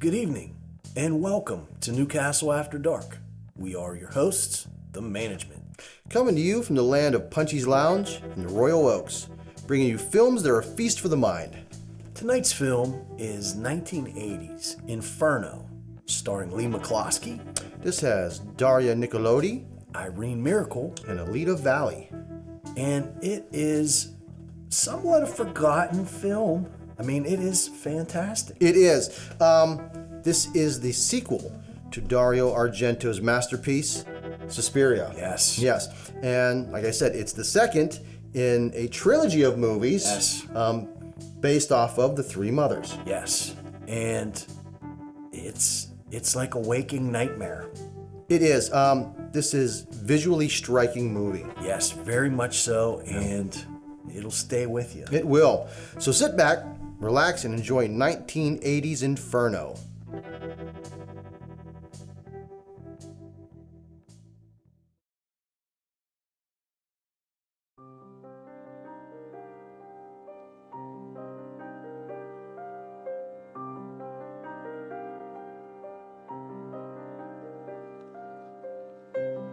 Good evening, and welcome to Newcastle After Dark. We are your hosts, the management. Coming to you from the land of Punchy's Lounge and the Royal Oaks, bringing you films that are a feast for the mind. Tonight's film is 1980's Inferno, starring Lee McCloskey. This has Daria Nicolodi, Irene Miracle, and Alita Valley. And it is somewhat a forgotten film. I mean, it is fantastic. It is. This is the sequel to Dario Argento's masterpiece, Suspiria. Yes. Yes. And like I said, it's the second in a trilogy of movies. Yes. Based off of The Three Mothers. Yes. And it's like a waking nightmare. It is. This is visually striking movie. Yes, very much so, and it'll stay with you. It will. So sit back, relax, and enjoy 1980's Inferno.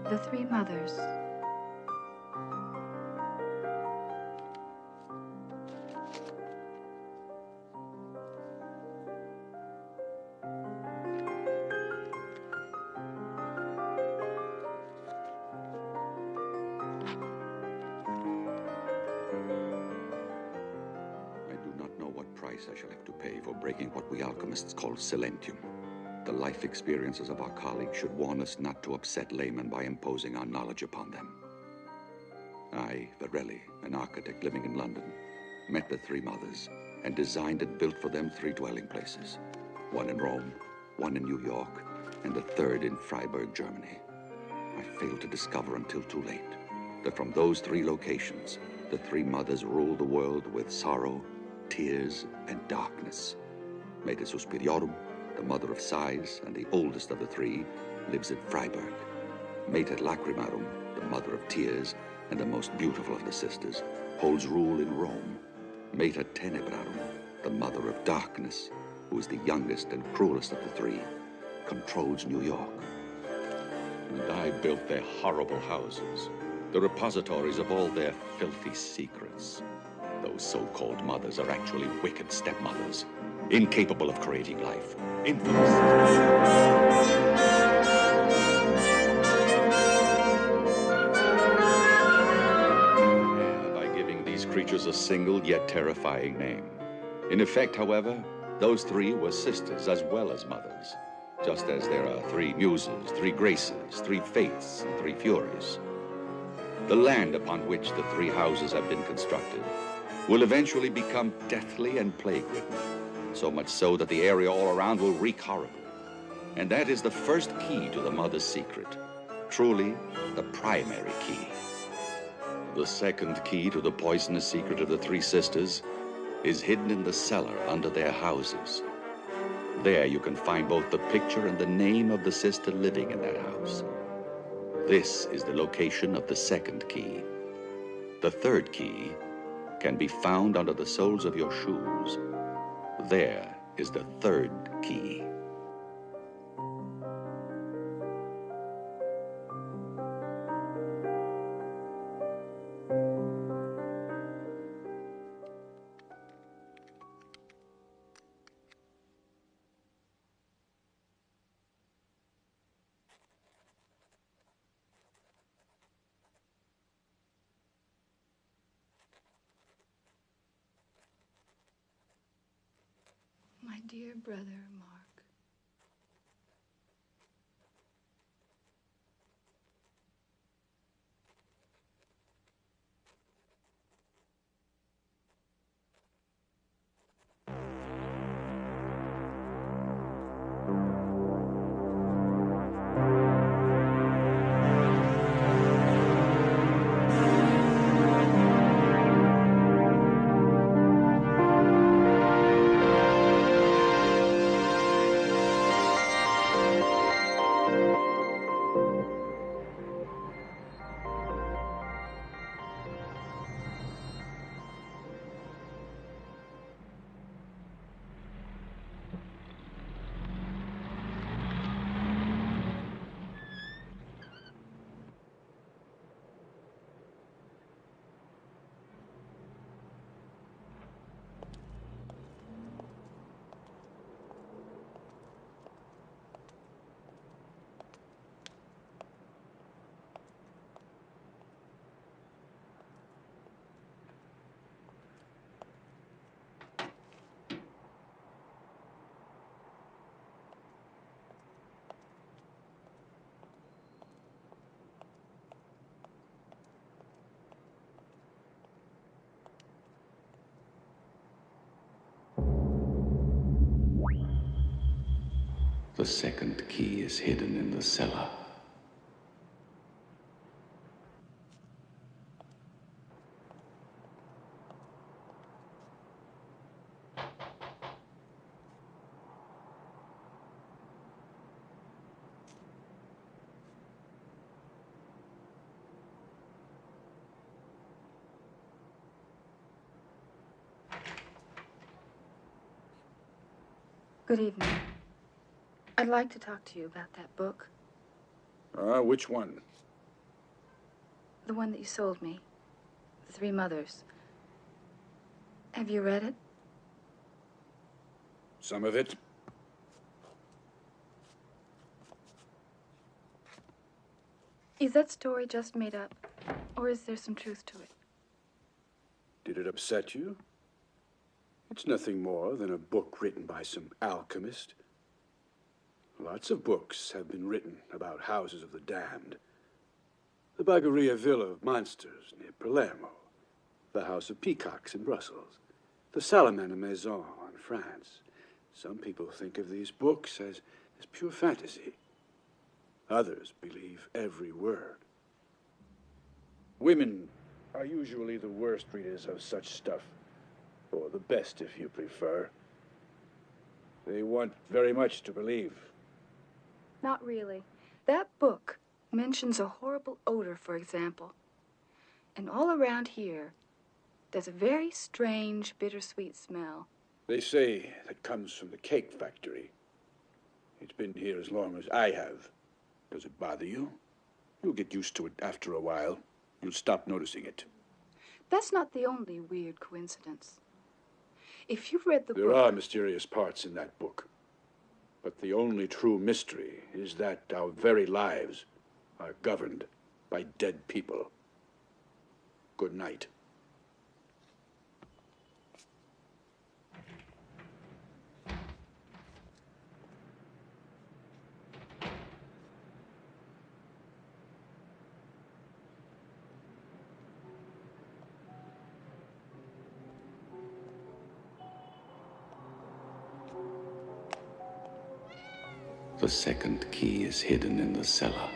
The Three Mothers. I shall have to pay for breaking what we alchemists call silentium. The life experiences of our colleagues should warn us not to upset laymen by imposing our knowledge upon them. I, Varelli, an architect living in London, met the Three Mothers and designed and built for them 3 dwelling places. One in Rome, one in New York, and the third in Freiburg, Germany. I failed to discover until too late that from those 3 locations, the Three Mothers ruled the world with sorrow, tears, and darkness. Mater Suspiriorum, the mother of sighs and the oldest of the 3, lives at Freiburg. Mater Lacrimarum, the mother of tears and the most beautiful of the sisters, holds rule in Rome. Mater Tenebrarum, the mother of darkness, who is the youngest and cruelest of the 3, controls New York. And I built their horrible houses, the repositories of all their filthy secrets. Those so-called mothers are actually wicked stepmothers, incapable of creating life, infamous. And by giving these creatures a single yet terrifying name. In effect, however, those 3 were sisters as well as mothers, just as there are 3 muses, 3 graces, 3 faiths, and 3 furies. The land upon which the 3 houses have been constructed will eventually become deathly and plague-ridden, so much so that the area all around will reek horribly. And that is the first key to the mother's secret, truly the primary key. The second key to the poisonous secret of the 3 sisters is hidden in the cellar under their houses. There you can find both the picture and the name of the sister living in that house. This is the location of the second key. The third key can be found under the soles of your shoes. There is the third key. My dear brother, Mark. The second key is hidden in the cellar. Good evening. I'd like to talk to you about that book. Which one? The one that you sold me. The Three Mothers. Have you read it? Some of it. Is that story just made up? Or is there some truth to it? Did it upset you? It's nothing more than a book written by some alchemist. Lots of books have been written about houses of the damned. The Bagheria Villa of Monsters near Palermo. The House of Peacocks in Brussels. The Salamander Maison in France. Some people think of these books as pure fantasy. Others believe every word. Women are usually the worst readers of such stuff. Or the best, if you prefer. They want very much to believe. Not really. That book mentions a horrible odor, for example. And all around here, there's a very strange, bittersweet smell. They say that comes from the cake factory. It's been here as long as I have. Does it bother you? You'll get used to it after a while. You'll stop noticing it. That's not the only weird coincidence. If you've read the book... There are mysterious parts in that book. But the only true mystery is that our very lives are governed by dead people. Good night. The second key is hidden in the cellar.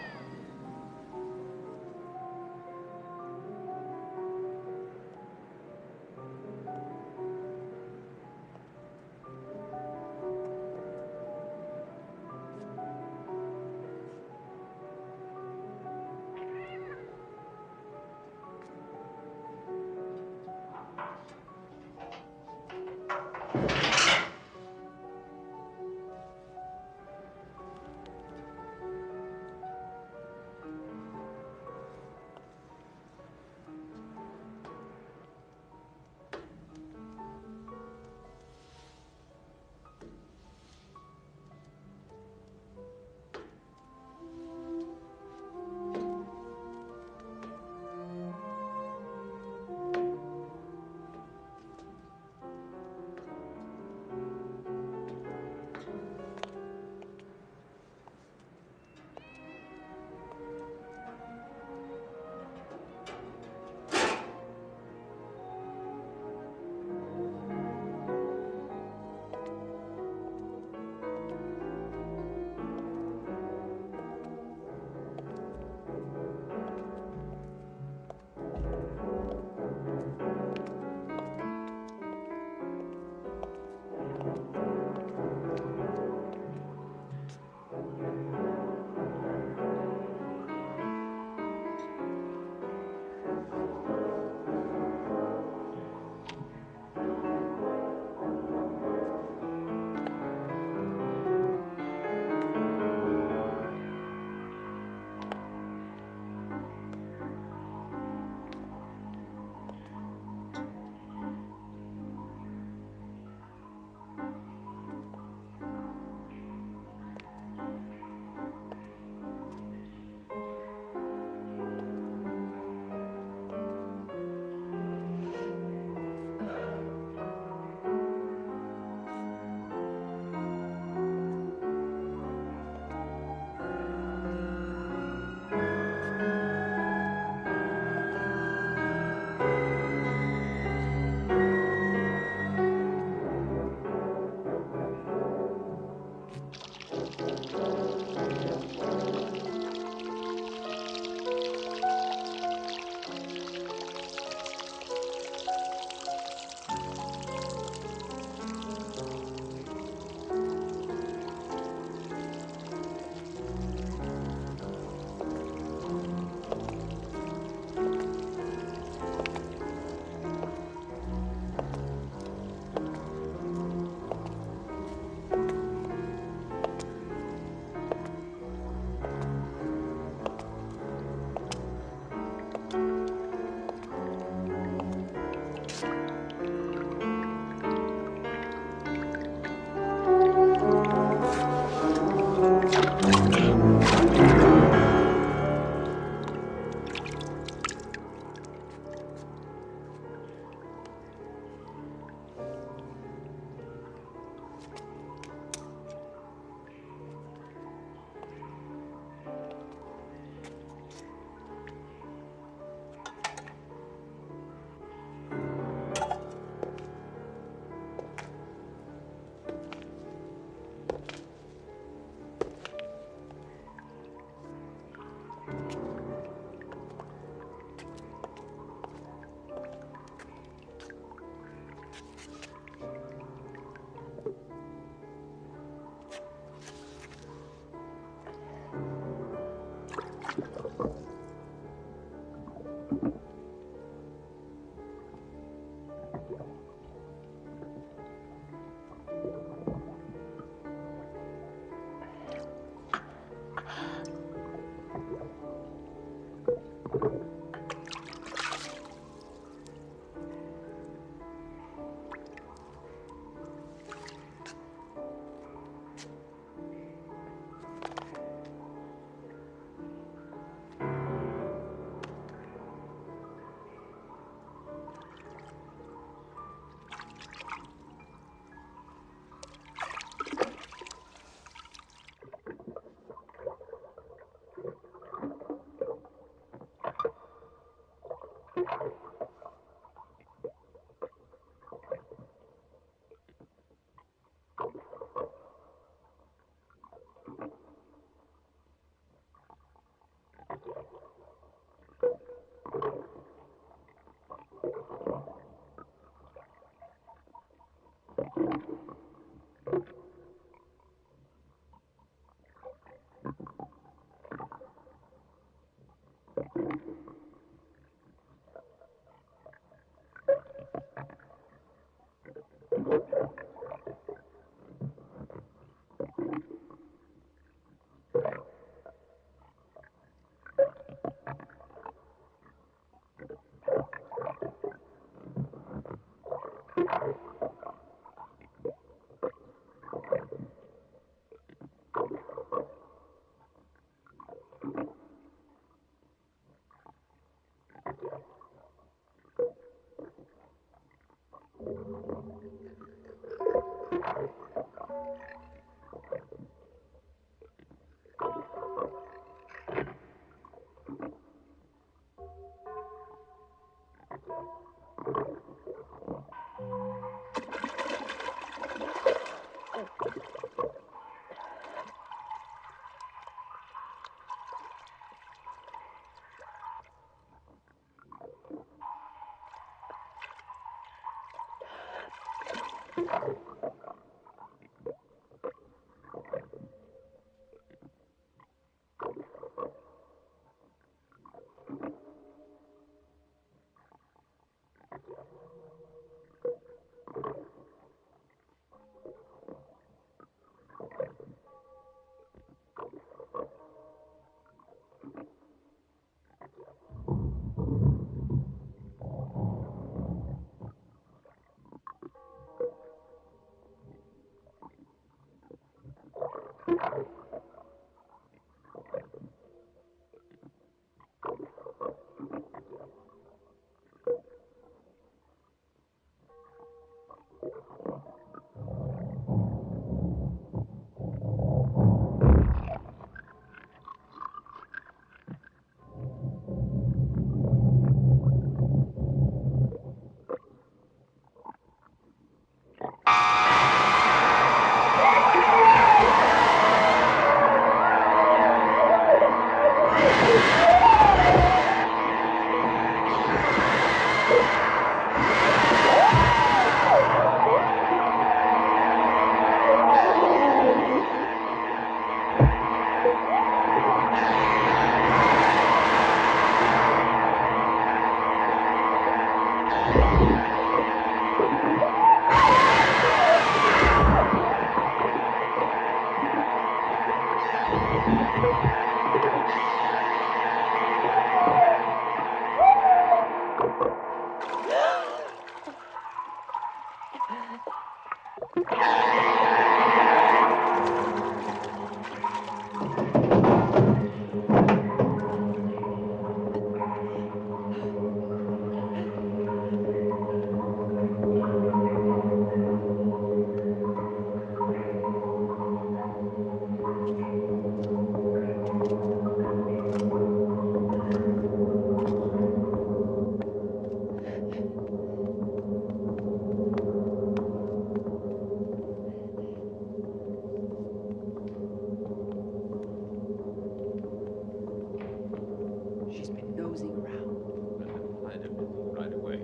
She's been nosing around. Better find him right away.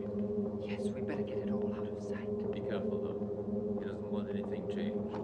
Yes, we better get it all out of sight. Be careful, though. He doesn't want anything changed.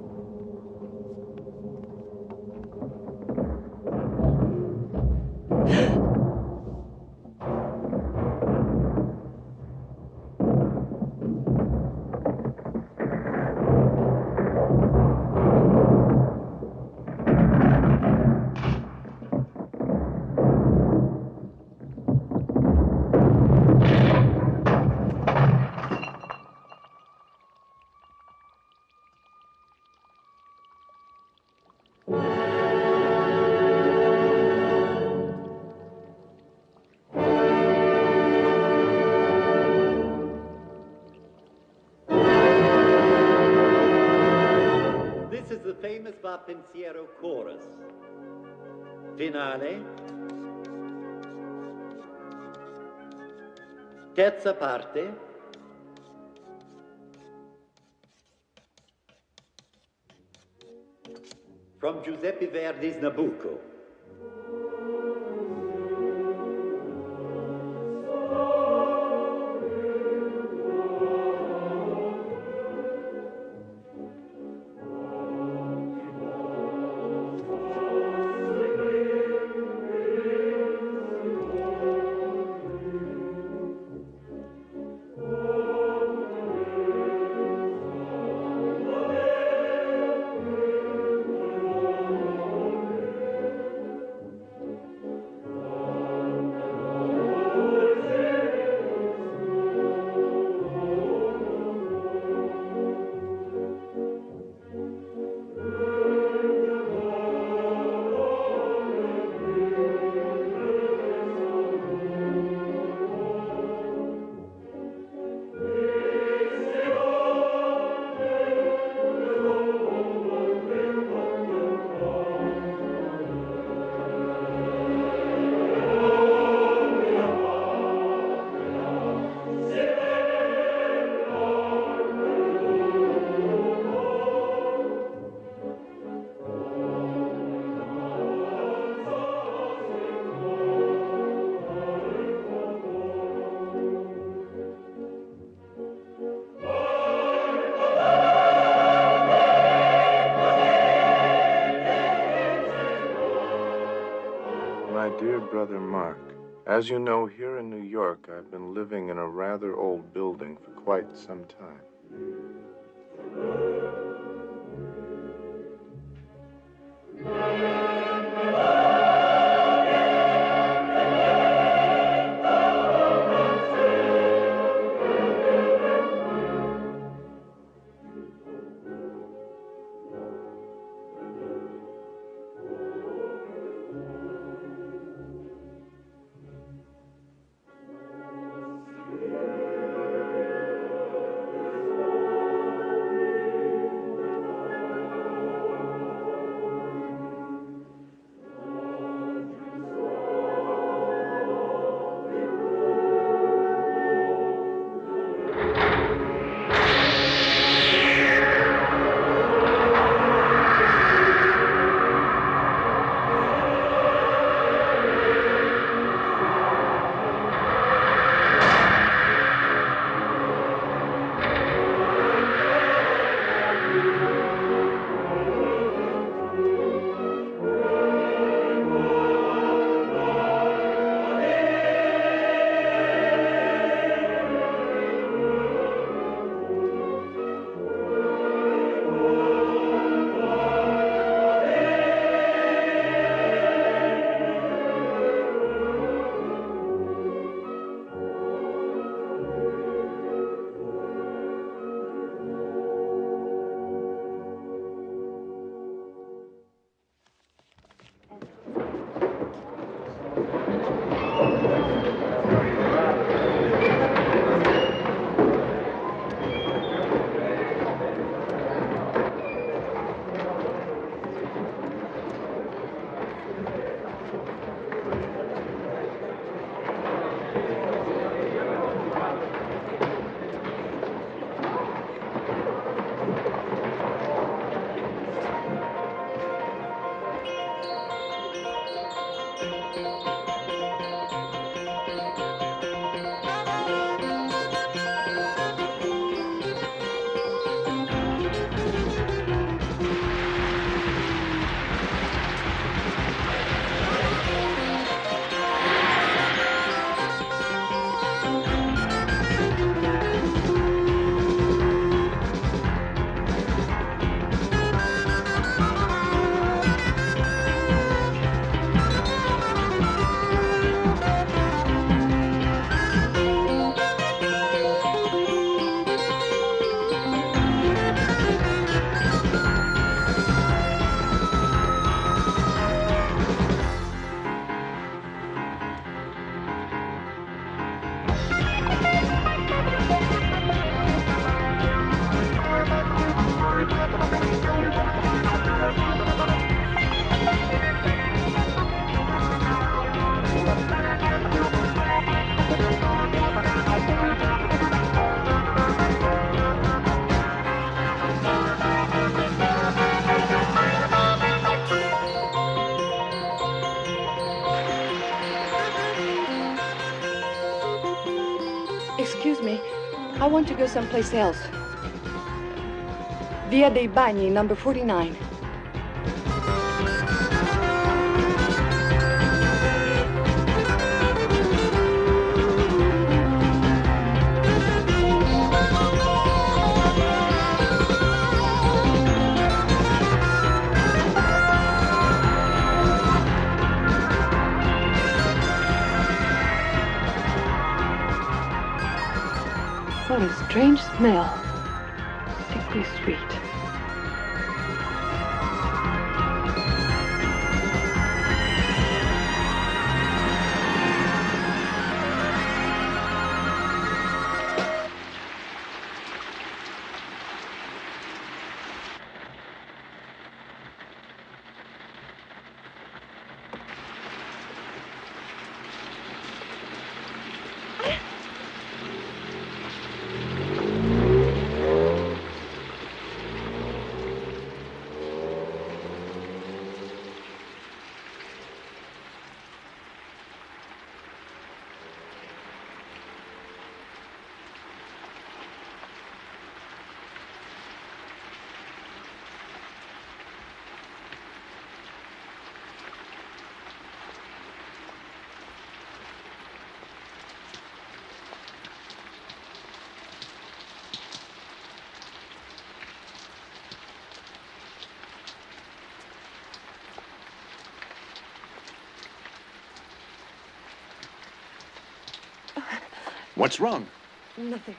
This is the famous Va Pensiero chorus. Finale. Terza parte. From Giuseppe Verdi's Nabucco. brother Mark. As you know, here in New York, I've been living in a rather old building for quite some time. Excuse me, I want to go someplace else. Via dei Bagni, number 49. What a strange smell. Sickly sweet. What's wrong? Nothing.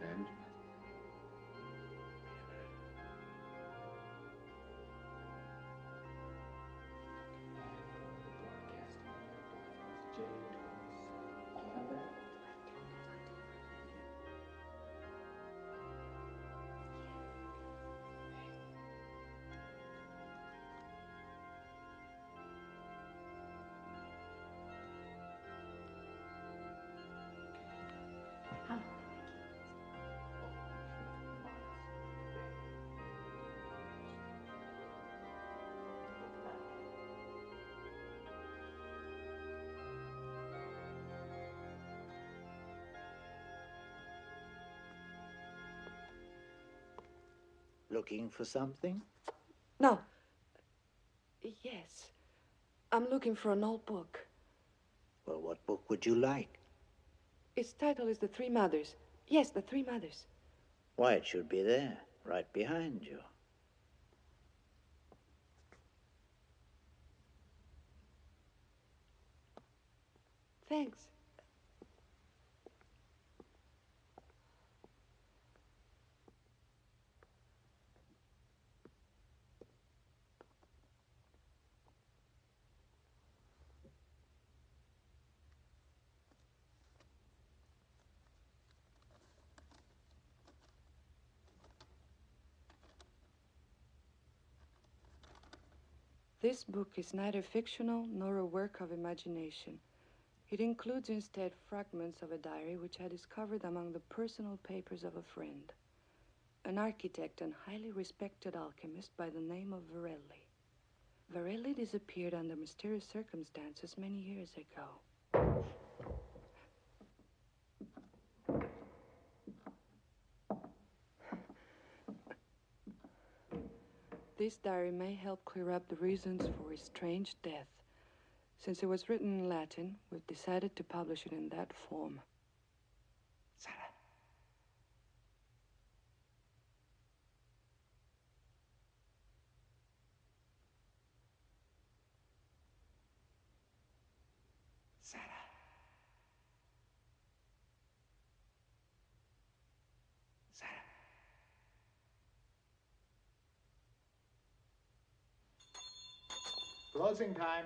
And? Looking for something? No. Yes. I'm looking for an old book. Well, what book would you like? Its title is The Three Mothers. Yes, The Three Mothers. Why, it should be there, right behind you. Thanks. This book is neither fictional nor a work of imagination. It includes instead fragments of a diary which I discovered among the personal papers of a friend, an architect and highly respected alchemist by the name of Varelli. Varelli disappeared under mysterious circumstances many years ago. This diary may help clear up the reasons for his strange death. Since it was written in Latin, we've decided to publish it in that form. Sara. Sara. Sara. Closing time.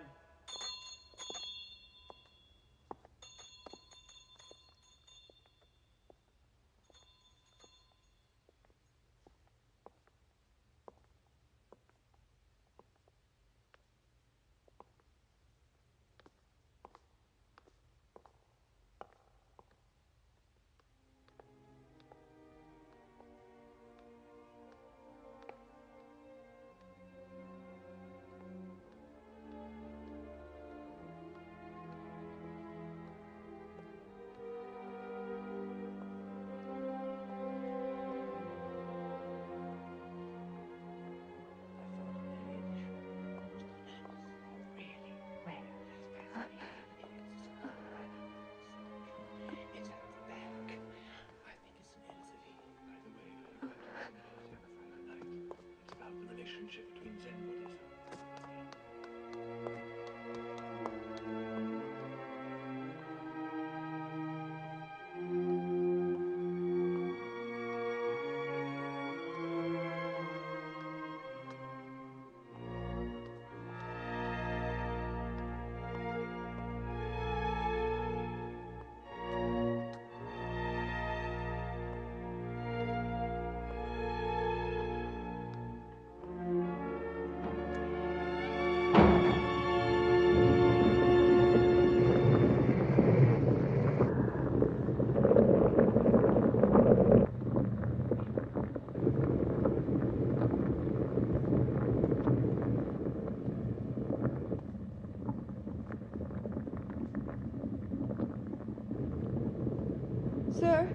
Sir?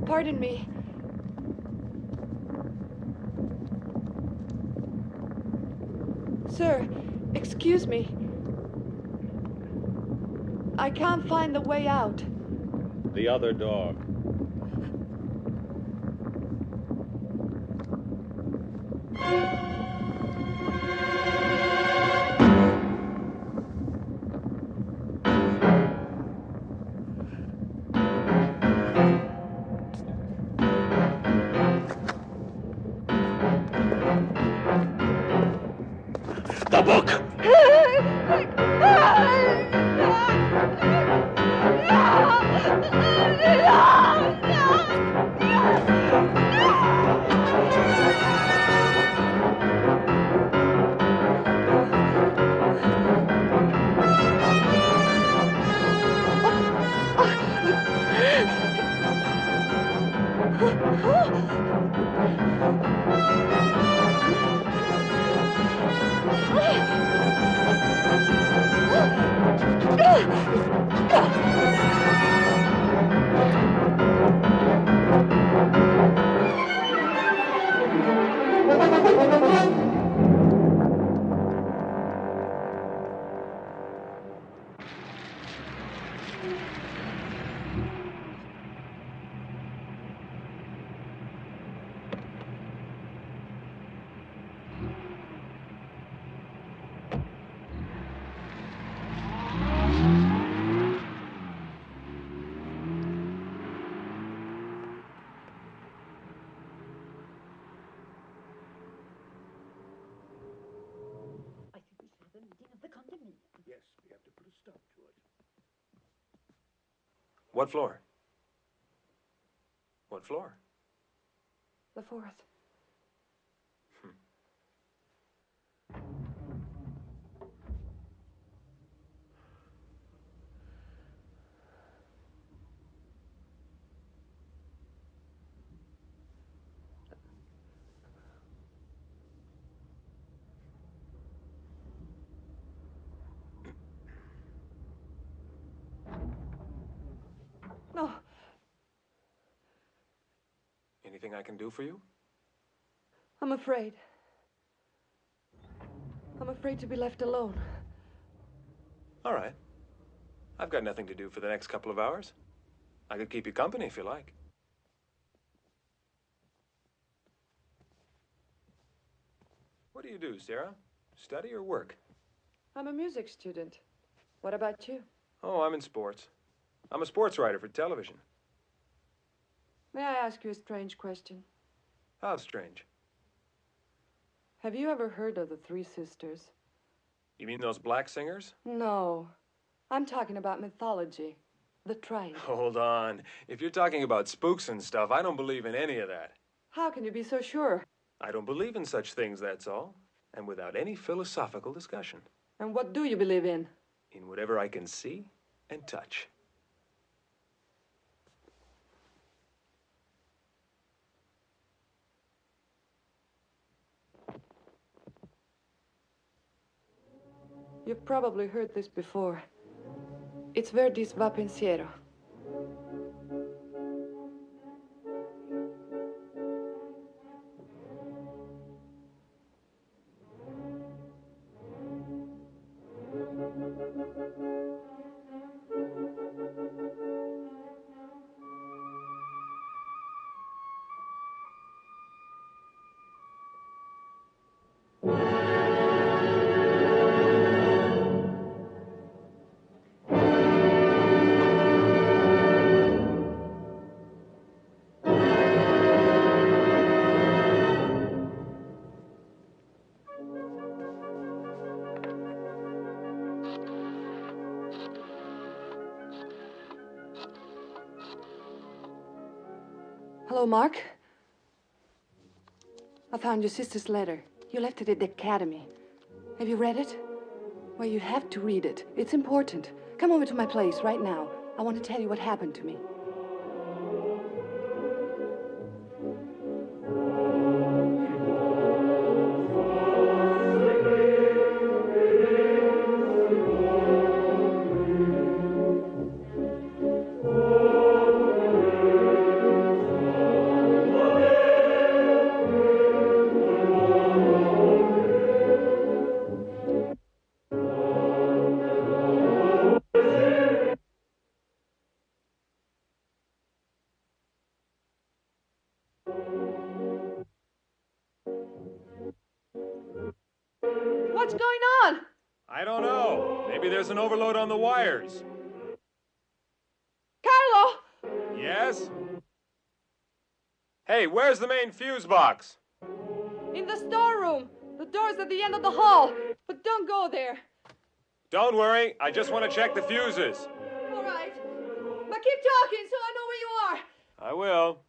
Pardon me. Sir, excuse me. I can't find the way out. The other dog. The book! Yes, we have to put a stop to it. What floor? What floor? The 4th. No. Anything I can do for you? I'm afraid. I'm afraid to be left alone. All right. I've got nothing to do for the next couple of hours. I could keep you company if you like. What do you do, Sarah? Study or work? I'm a music student. What about you? Oh, I'm in sports. I'm a sports writer for television. May I ask you a strange question? How strange? Have you ever heard of the Three Sisters? You mean those black singers? No. I'm talking about mythology. The trade. Hold on. If you're talking about spooks and stuff, I don't believe in any of that. How can you be so sure? I don't believe in such things, that's all. And without any philosophical discussion. And what do you believe in? In whatever I can see and touch. You've probably heard this before. It's Verdi's Va Pensiero. Hello, Mark. I found your sister's letter. You left it at the academy. Have you read it? Well, you have to read it. It's important. Come over to my place right now. I want to tell you what happened to me. What's going on? I don't know. Maybe there's an overload on the wires. Carlo! Yes? Hey, where's the main fuse box? In the storeroom. The door's at the end of the hall. But don't go there. Don't worry. I just want to check the fuses. All right. But keep talking so I know where you are. I will.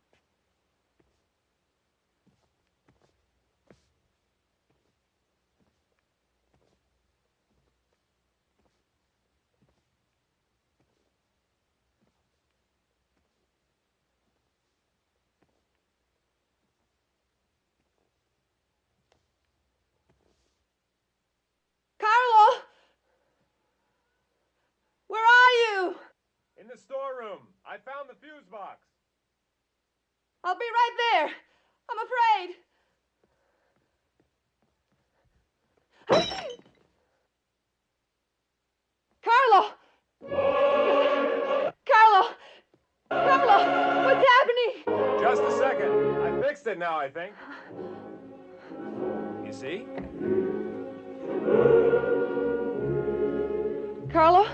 Carlo! Where are you? In the storeroom. I found the fuse box. I'll be right there. I'm afraid. Carlo! Carlo! Carlo! What's happening? Just a second. I fixed it now, I think. You see? Carlo?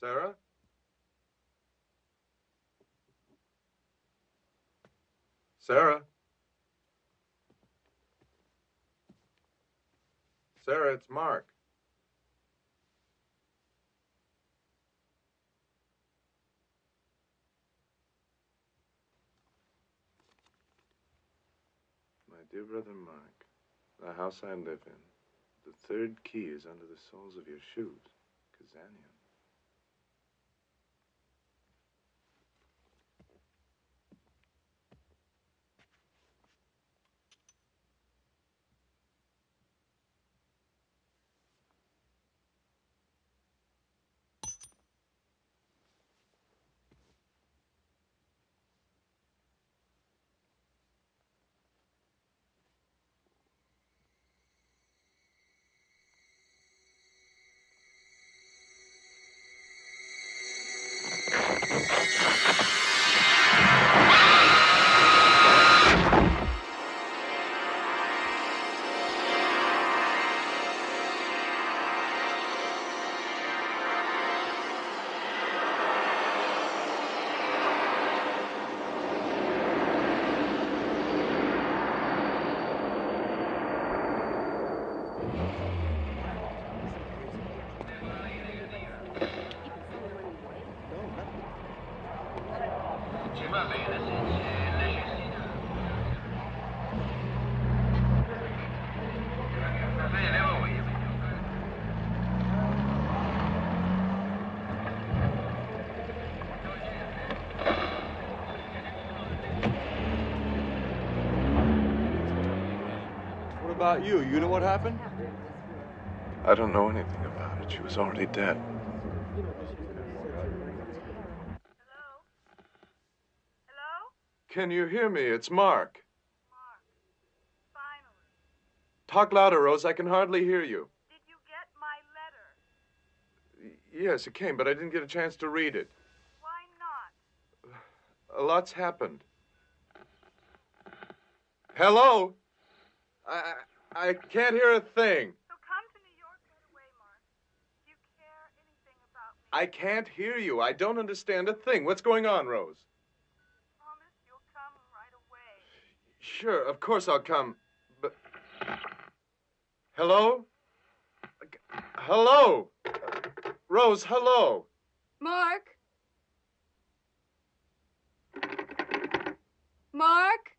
Sara? Sara? Sara, it's Mark. My dear brother Mark, the house I live in, the third key is under the soles of your shoes. Kazanian. What about you? You know what happened? I don't know anything about it. She was already dead. Can you hear me? It's Mark. Mark, finally. Talk louder, Rose. I can hardly hear you. Did you get my letter? Yes, it came, but I didn't get a chance to read it. Why not? A lot's happened. Hello? I can't hear a thing. So come to New York right away, Mark. Do you care anything about me? I can't hear you. I don't understand a thing. What's going on, Rose? Promise you'll come right away. Sure, of course I'll come. But... Hello? Hello? Rose, hello? Mark? Mark?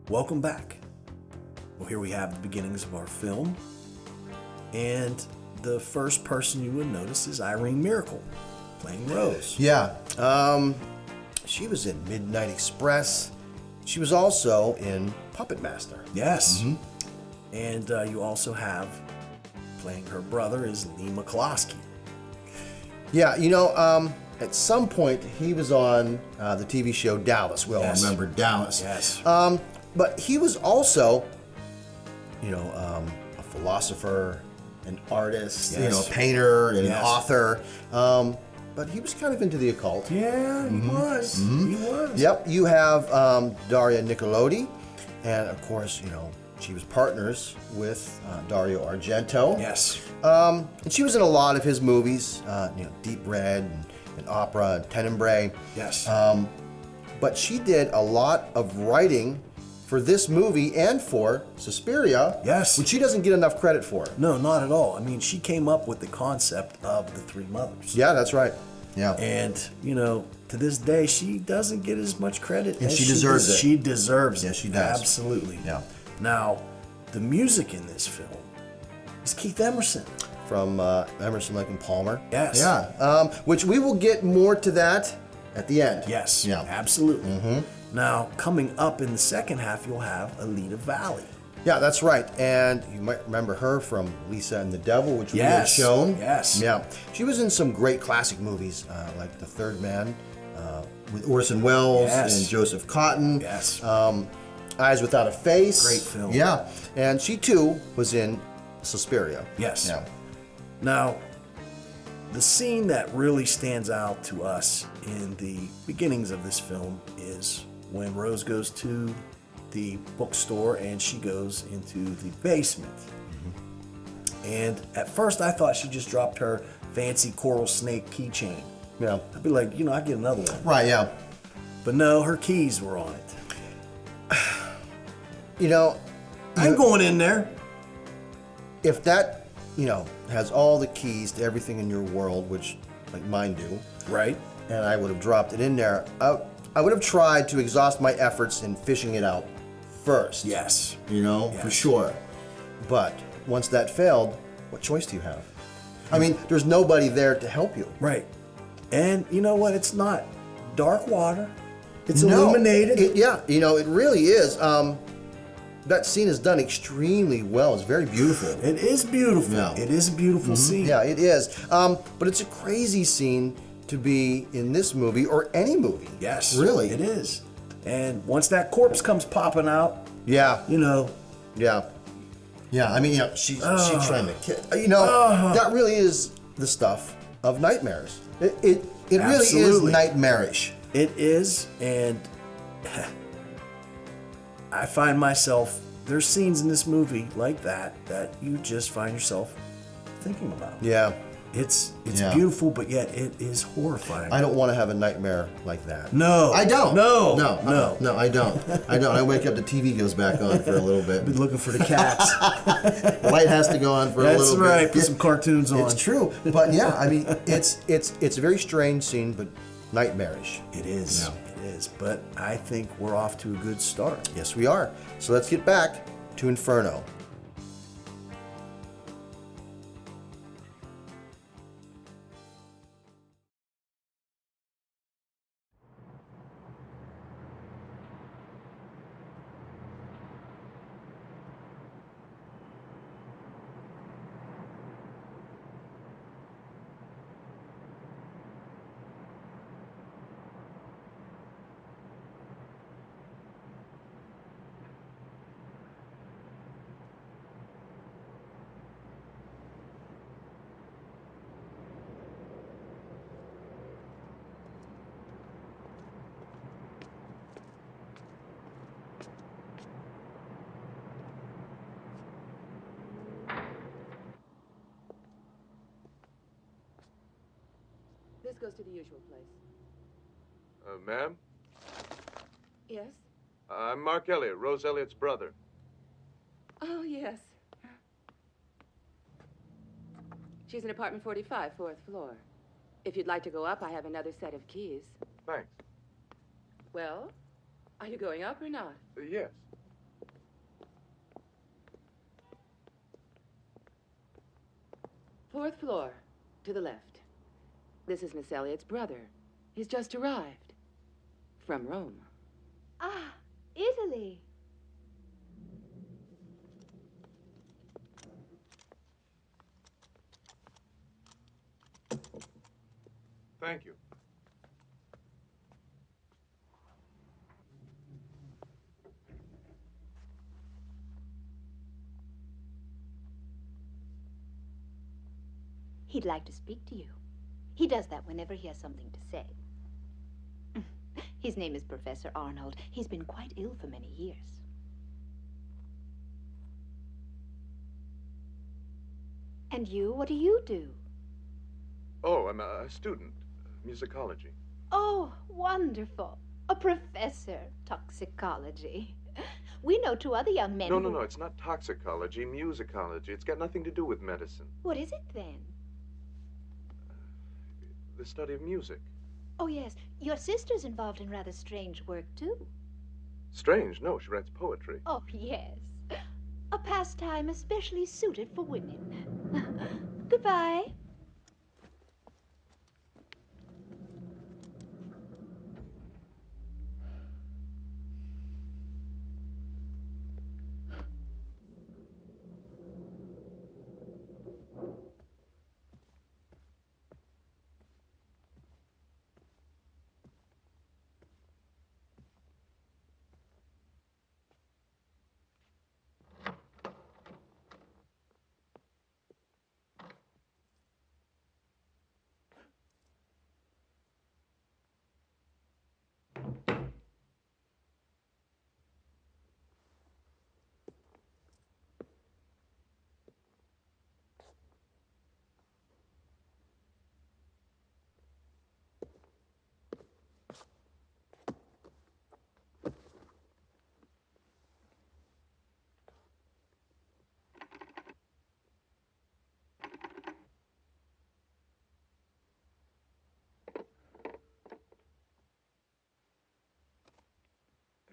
Welcome back. Well, here we have the beginnings of our film. And the first person you would notice is Irene Miracle, playing Rose. Yeah. She was in Midnight Express. She was also in Puppet Master. Yes. Mm-hmm. And you also have, playing her brother, is Lee McCloskey. Yeah, at some point he was on the TV show Dallas. We all remember Dallas. Yes. But he was also, a philosopher, an artist, a painter, and an author. But he was kind of into the occult. Yeah, he was. Mm-hmm. He was. Yep. You have Daria Nicolodi, and of course, she was partners with Dario Argento. Yes. And she was in a lot of his movies, Deep Red and Opera and Tenebrae. Yes. But she did a lot of writing for this movie and for Suspiria. Yes. Which she doesn't get enough credit for. No, not at all. I mean, she came up with the concept of the three mothers. Yeah, that's right. Yeah. And, to this day, she doesn't get as much credit and as she deserves it. She deserves it. Yes, she does. Absolutely. Yeah. Now, the music in this film is Keith Emerson. From Emerson, Lake and Palmer. Yes. Yeah. Which we will get more to that at the end. Yes. Yeah. Absolutely. Mm-hmm. Now, coming up in the second half, you'll have Alita Valley. Yeah, that's right. And you might remember her from Lisa and the Devil, which we had shown. Yes. Yeah. She was in some great classic movies, like The Third Man, with Orson Welles and Joseph Cotton. Yes. Eyes Without a Face. Great film. Yeah. And she, too, was in Suspiria. Yes. Yeah. Now, the scene that really stands out to us in the beginnings of this film is when Rose goes to the bookstore and she goes into the basement. Mm-hmm. And at first I thought she just dropped her fancy coral snake keychain. Yeah. I'd be like, I get another one. Right, yeah. But no, her keys were on it. I'm going in there. If that, has all the keys to everything in your world, which like mine do. Right. And I would have dropped it in there. I would have tried to exhaust my efforts in fishing it out first. Yes. For sure. But once that failed, what choice do you have? I mean, there's nobody there to help you. Right. And you know what? It's not dark water. It's illuminated. It really is. That scene is done extremely well. It's very beautiful. It is beautiful. Yeah. It is a beautiful scene. Yeah, it is. But it's a crazy scene to be in this movie or any movie. Yes. Really. It is. And once that corpse comes popping out, yeah, yeah. Yeah, I mean, she's trying to kill. That really is the stuff of nightmares. It really is nightmarish. It is, and I find myself, there's scenes in this movie like that you just find yourself thinking about. Yeah. It's beautiful, but yet it is horrifying. I don't want to have a nightmare like that. No. I don't. No, I don't. I wake up, the TV goes back on for a little bit. Been looking for the cats. The light has to go on for a little bit. That's right. Put some cartoons on. It's true. But yeah, I mean, it's a very strange scene, but nightmarish. It is. Yeah. It is. But I think we're off to a good start. Yes, we are. So let's get back to Inferno. This goes to the usual place. Ma'am? Yes? I'm Mark Elliot, Rose Elliott's brother. Oh, yes. She's in apartment 45, 4th floor. If you'd like to go up, I have another set of keys. Thanks. Well, are you going up or not? Yes. Fourth floor, to the left. This is Miss Elliott's brother. He's just arrived. From Rome. Ah, Italy. Thank you. He'd like to speak to you. He does that whenever he has something to say. His name is Professor Arnold. He's been quite ill for many years. And you, what do you do? Oh, I'm a student, musicology. Oh, wonderful. A professor, toxicology. We know 2 other young men No, it's not toxicology, musicology. It's got nothing to do with medicine. What is it then? The study of music. Oh, yes. Your sister's involved in rather strange work, too. Strange? No, she writes poetry. Oh, yes. A pastime especially suited for women. Goodbye.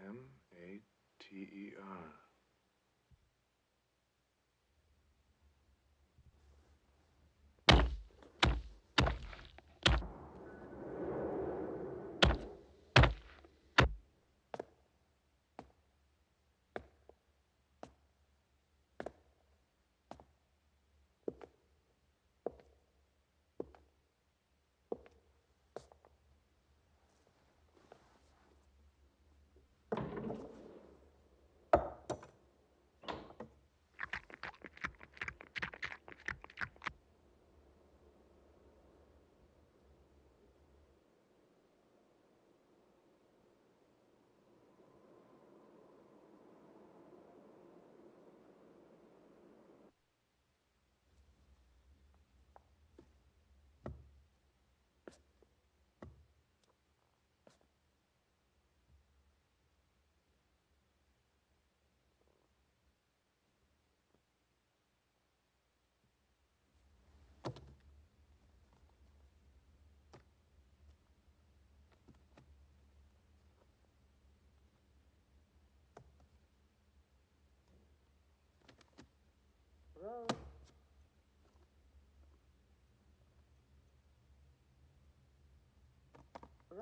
M-A-T-E-R.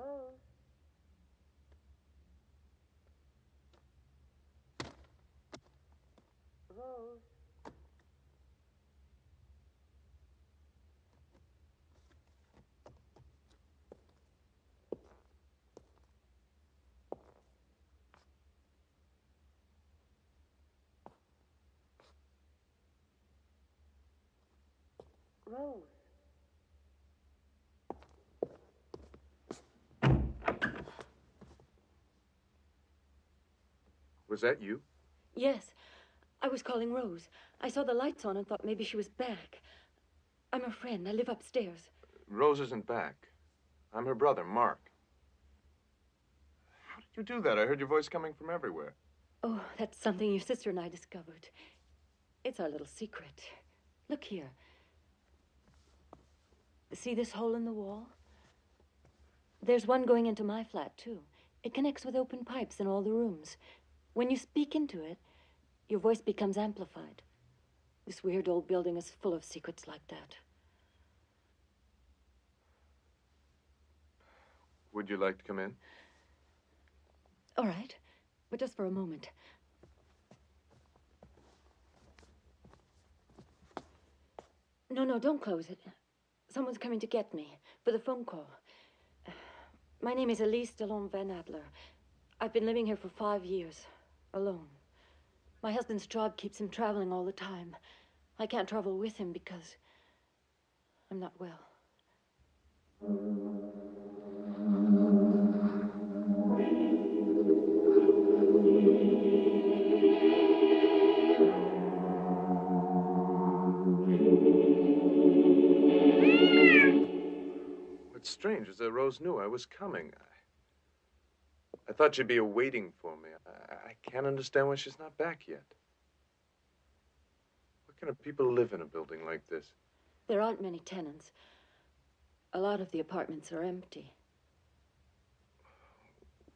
Rose. Rose. Rose. Was that you? Yes. I was calling Rose. I saw the lights on and thought maybe she was back. I'm her friend. I live upstairs. Rose isn't back. I'm her brother, Mark. How did you do that? I heard your voice coming from everywhere. Oh, that's something your sister and I discovered. It's our little secret. Look here. See this hole in the wall? There's one going into my flat, too. It connects with open pipes in all the rooms. When you speak into it, your voice becomes amplified. This weird old building is full of secrets like that. Would you like to come in? All right, but just for a moment. No, don't close it. Someone's coming to get me for the phone call. My name is Elise Delon Van Adler. I've been living here for 5 years, alone. My husband's job keeps him traveling all the time. I can't travel with him because I'm not well. What's strange is that Rose knew I was coming. I thought she'd be waiting for me. I can't understand why she's not back yet. What kind of people live in a building like this? There aren't many tenants. A lot of the apartments are empty.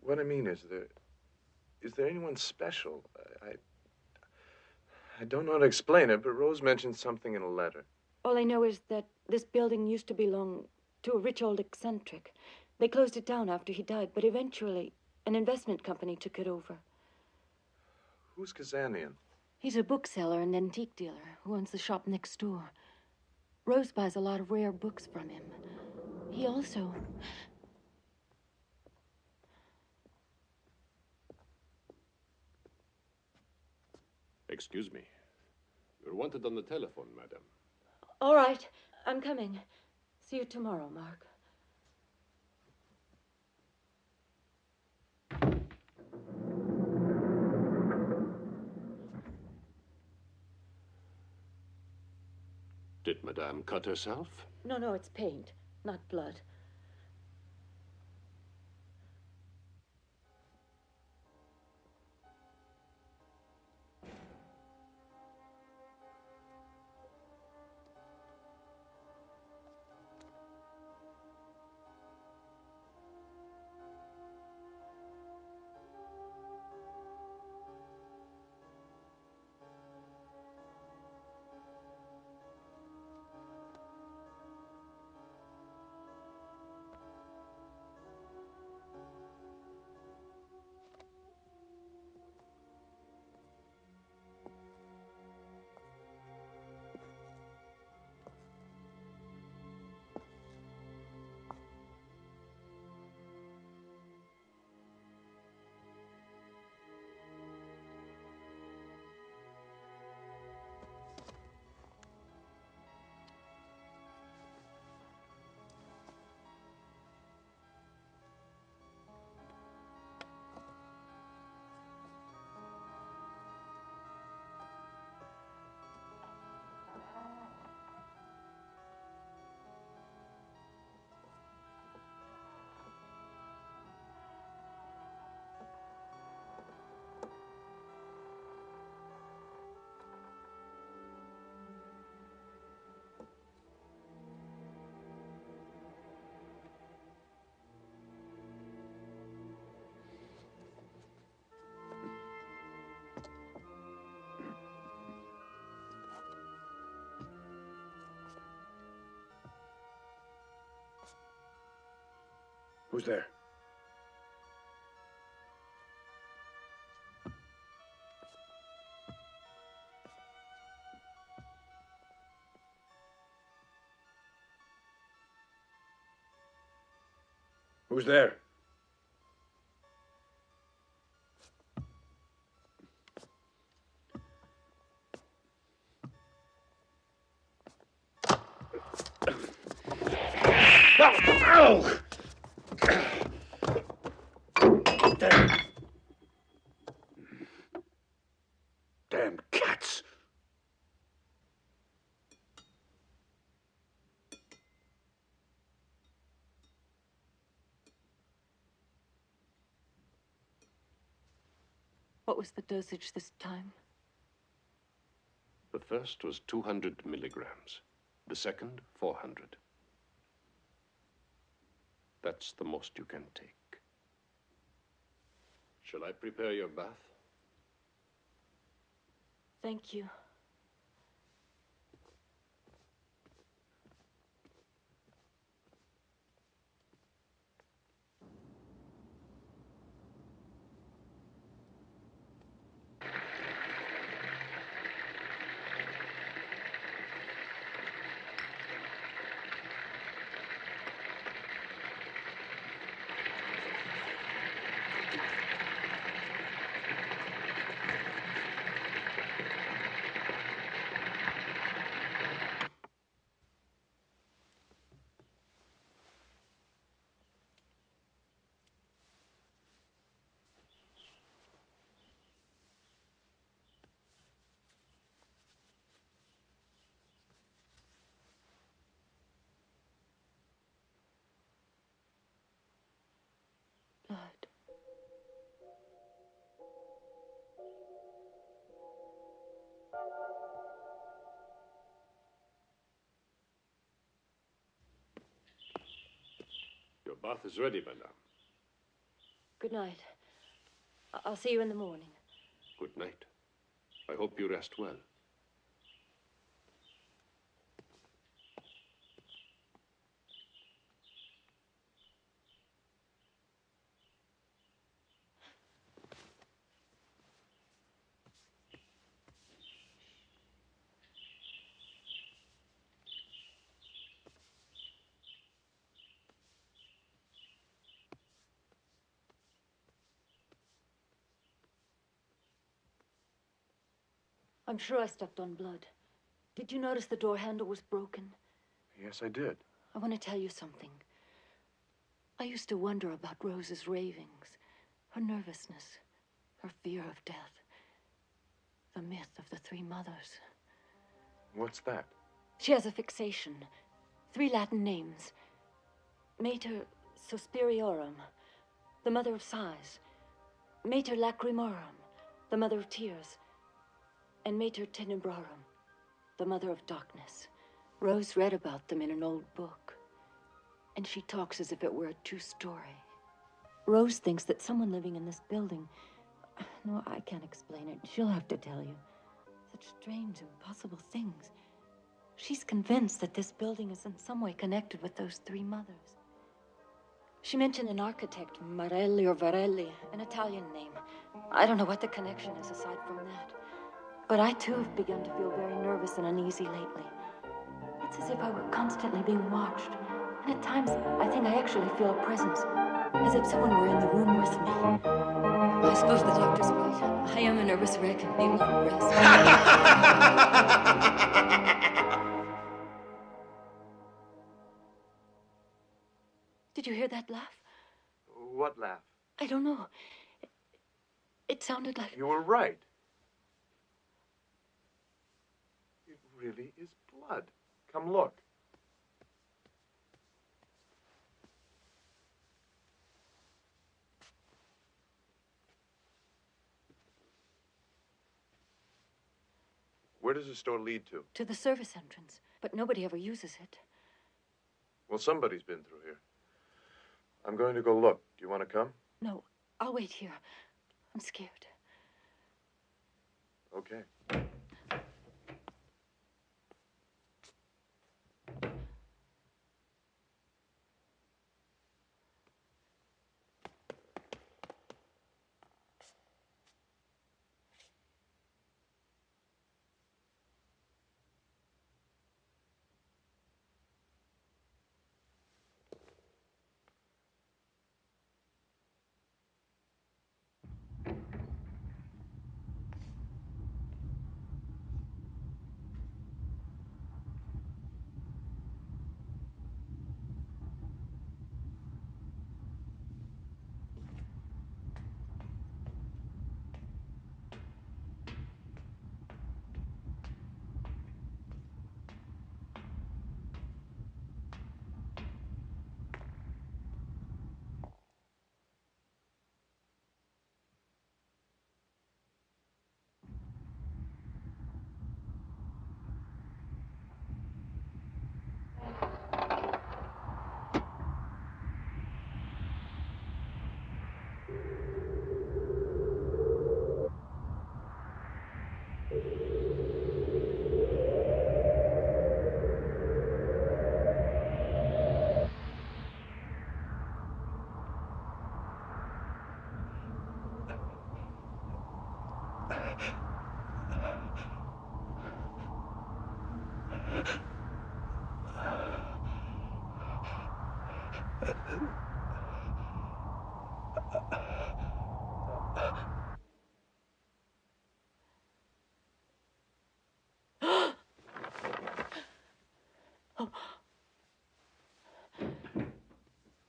What I mean is there anyone special? I don't know how to explain it, but Rose mentioned something in a letter. All I know is that this building used to belong to a rich old eccentric. They closed it down after he died, but eventually an investment company took it over. Who's Kazanian? He's a bookseller and antique dealer who owns the shop next door. Rose buys a lot of rare books from him. He also... Excuse me. You're wanted on the telephone, madam. All right, I'm coming. See you tomorrow, Mark. Did Madame cut herself? No, it's paint, not blood. Who's there? Who's there? Ow! Damn cats! What was the dosage this time? The first was 200 milligrams. The second, 400. That's the most you can take. Shall I prepare your bath? Thank you. Blood. Your bath is ready, madame. Good night. I'll see you in the morning. Good night. I hope you rest well. I'm sure I stepped on blood. Did you notice the door handle was broken? Yes, I did. I want to tell you something. I used to wonder about Rose's ravings, her nervousness, her fear of death, the myth of the three mothers. What's that? She has a fixation. 3 Latin names. Mater Suspiriorum, the mother of sighs. Mater Lacrimorum, the mother of tears. And Mater Tenebrarum, the mother of darkness. Rose read about them in an old book. And she talks as if it were a true story. Rose thinks that someone living in this building... No, I can't explain it. She'll have to tell you. Such strange, impossible things. She's convinced that this building is in some way connected with those 3 mothers. She mentioned an architect, Marelli or Varelli, an Italian name. I don't know what the connection is aside from that. But I, too, have begun to feel very nervous and uneasy lately. It's as if I were constantly being watched. And at times, I think I actually feel a presence, as if someone were in the room with me. I suppose the doctor's right. I am a nervous wreck and need a lot of rest. Did you hear that laugh? What laugh? I don't know. It sounded like... You were right. It really is blood. Come look. Where does the store lead to? To the service entrance, but nobody ever uses it. Well, somebody's been through here. I'm going to go look. Do you want to come? No, I'll wait here. I'm scared. Okay.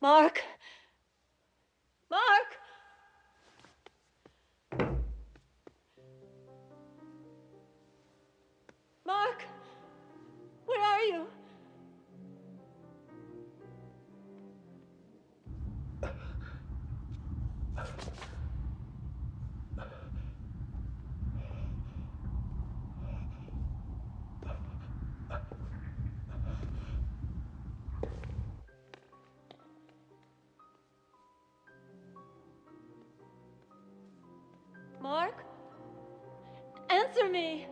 Mark! Mark! Mark! Where are you? Mark? Answer me!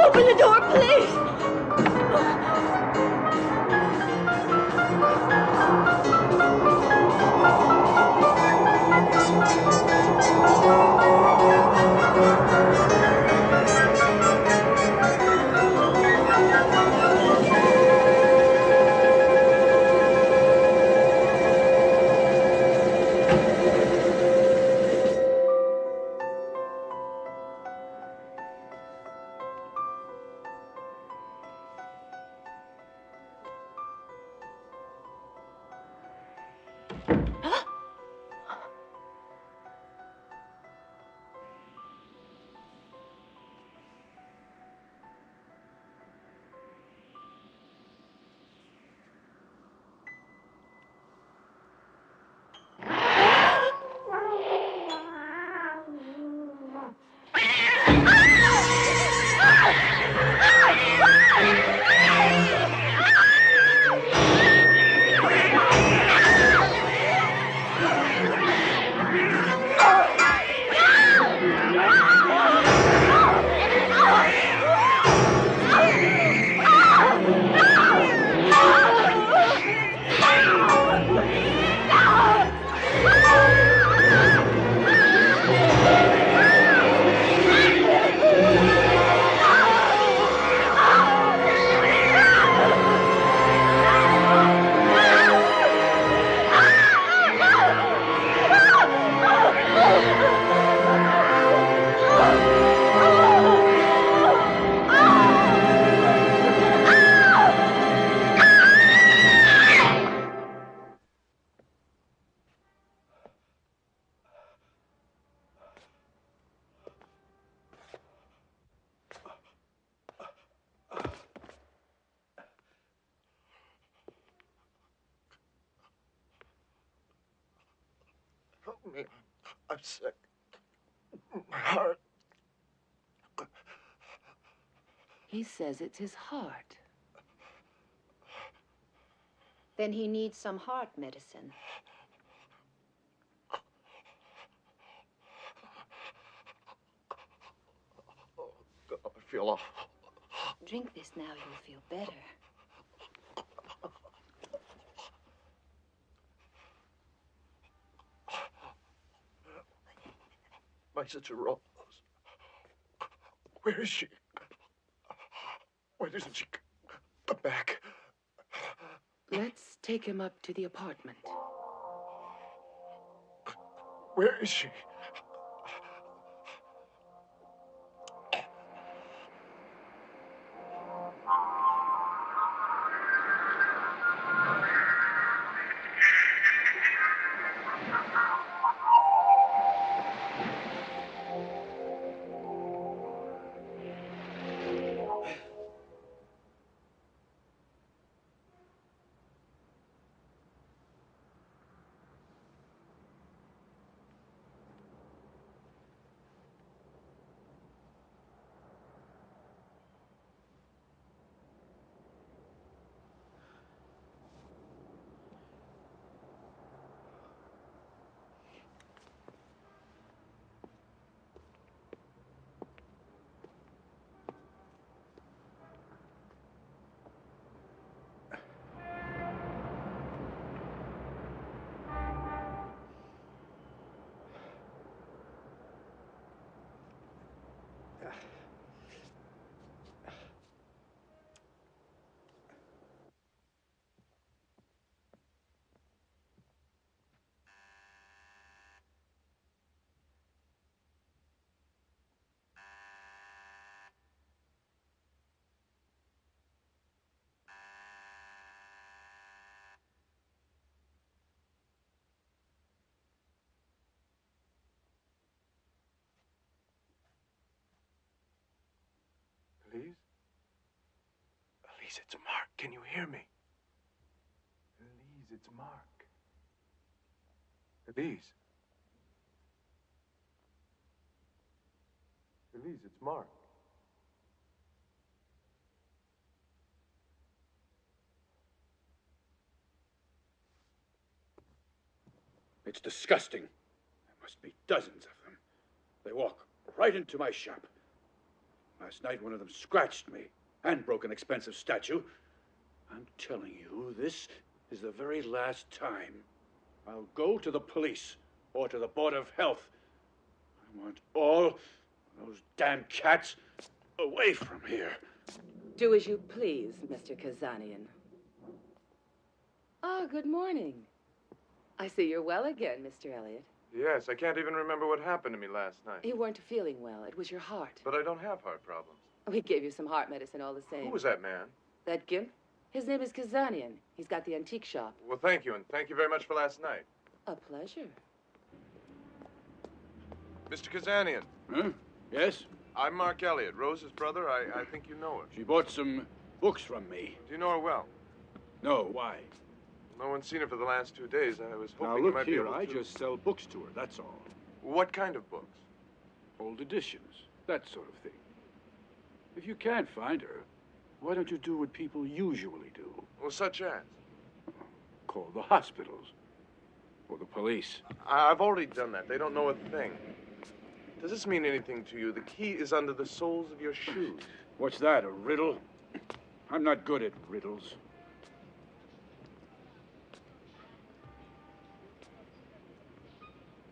Open the door, please! Help me. I'm sick. My heart. He says it's his heart. Then he needs some heart medicine. Oh, God, I feel awful. Drink this now, you'll feel better. My sister Rose. Where is she? Why doesn't she come back? Let's take him up to the apartment. Where is she? Elise? Elise, it's Mark. Can you hear me? Elise, it's Mark. Elise. Elise, it's Mark. It's disgusting. There must be dozens of them. They walk right into my shop. Last night, one of them scratched me and broke an expensive statue. I'm telling you, this is the very last time. I'll go to the police or to the Board of Health. I want all those damn cats away from here. Do as you please, Mr. Kazanian. Ah, good morning. I see you're well again, Mr. Elliot. Yes, I can't even remember what happened to me last night. You weren't feeling well. It was your heart. But I don't have heart problems. We gave you some heart medicine all the same. Who was that man? That gimp? His name is Kazanian. He's got the antique shop. Well, thank you, and thank you very much for last night. A pleasure. Mr. Kazanian. Huh? Yes? I'm Mark Elliot, Rose's brother. I think you know her. She bought some books from me. Do you know her well? No, why? No one's seen her for the last 2 days. I was hoping Now, you look might here, be able to... I just sell books to her, that's all. What kind of books? Old editions, that sort of thing. If you can't find her, why don't you do what people usually do? Well, such as? Call the hospitals. Or the police. I've already done that. They don't know a thing. Does this mean anything to you? The key is under the soles of your shoes. What's that, a riddle? I'm not good at riddles.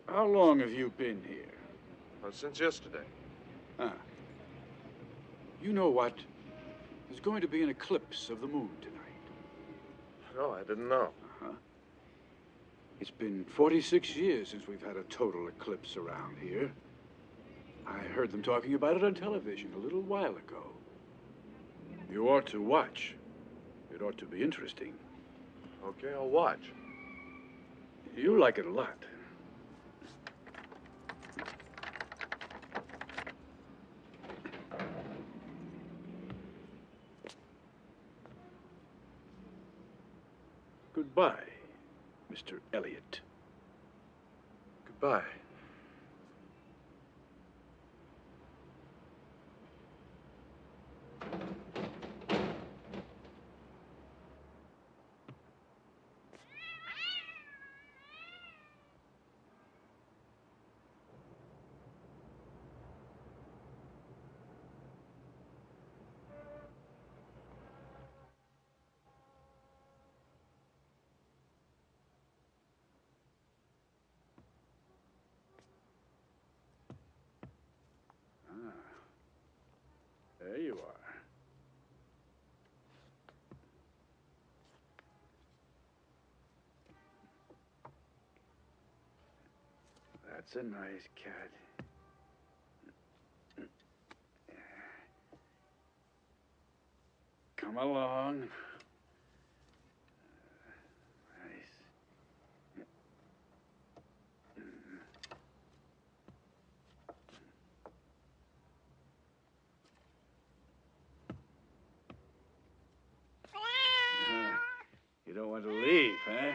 How long have you been here? Well, since yesterday. Ah. You know what? There's going to be an eclipse of the moon tonight. No, I didn't know. Uh-huh. It's been 46 years since we've had a total eclipse around here. I heard them talking about it on television a little while ago. You ought to watch. It ought to be interesting. Okay, I'll watch. You'll like it a lot. Goodbye, Mr. Elliot. Goodbye. There you are. That's a nice cat. Come along. You don't want to leave, huh?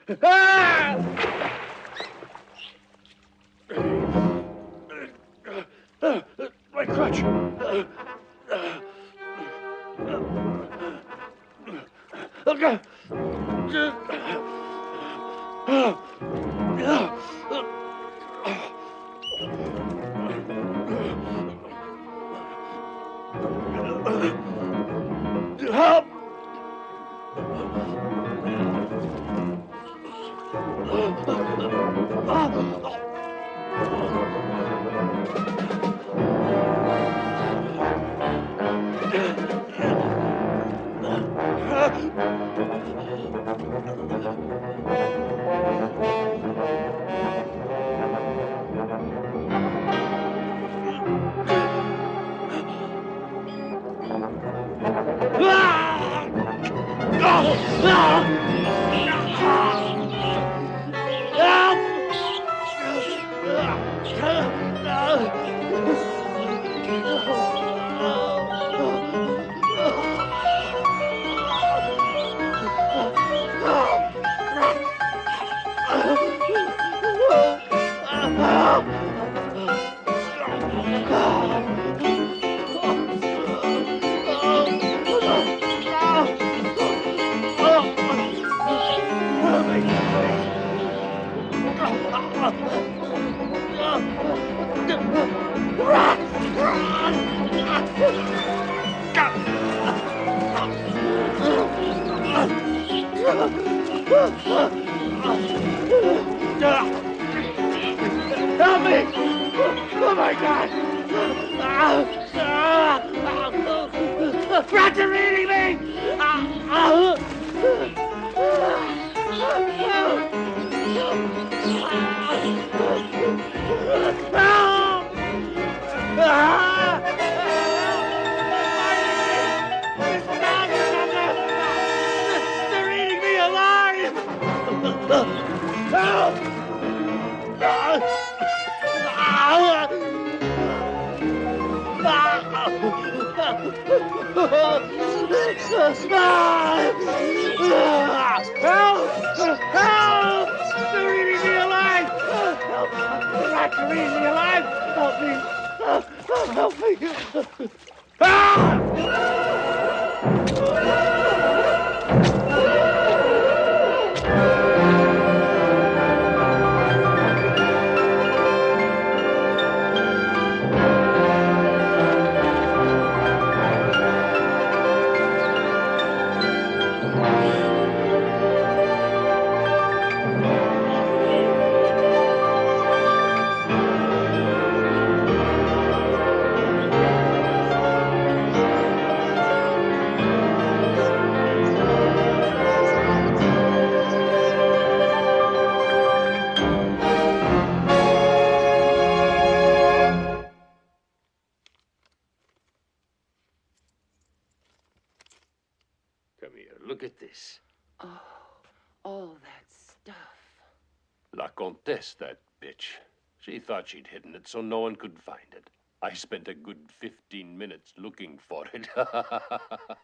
My crutch. Help! Help me! Oh my God! Rats are eating me! They're eating me alive! Help! Help! Help! They're eating me alive! Help! The rats are eating me alive! Help me! Help me! Come here, look at this. Oh, all that stuff. La Comtesse, that bitch. She thought she'd hidden it so no one could find it. I spent a good 15 minutes looking for it.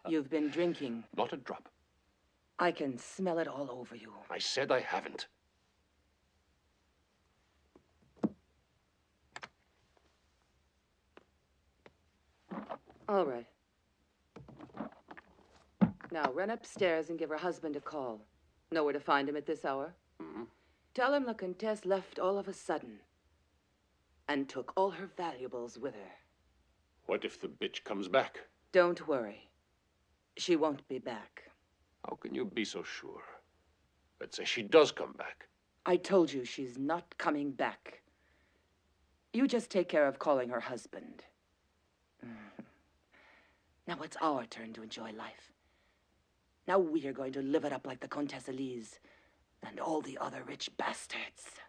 You've been drinking. Not a drop. I can smell it all over you. I said I haven't. All right. Now run upstairs and give her husband a call. Know where to find him at this hour? Mm-hmm. Tell him La Comtesse left all of a sudden and took all her valuables with her. What if the bitch comes back? Don't worry. She won't be back. How can you be so sure? Let's say she does come back. I told you she's not coming back. You just take care of calling her husband. Now it's our turn to enjoy life. Now we are going to live it up like the Comtesse Elise and all the other rich bastards.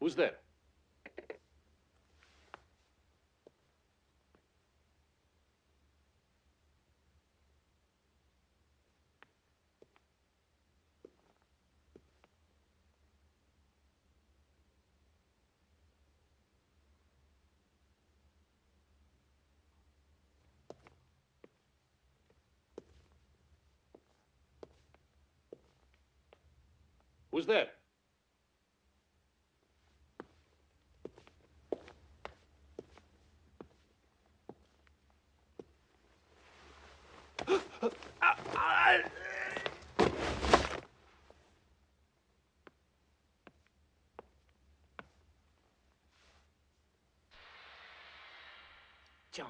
Who's there? Who's there? John.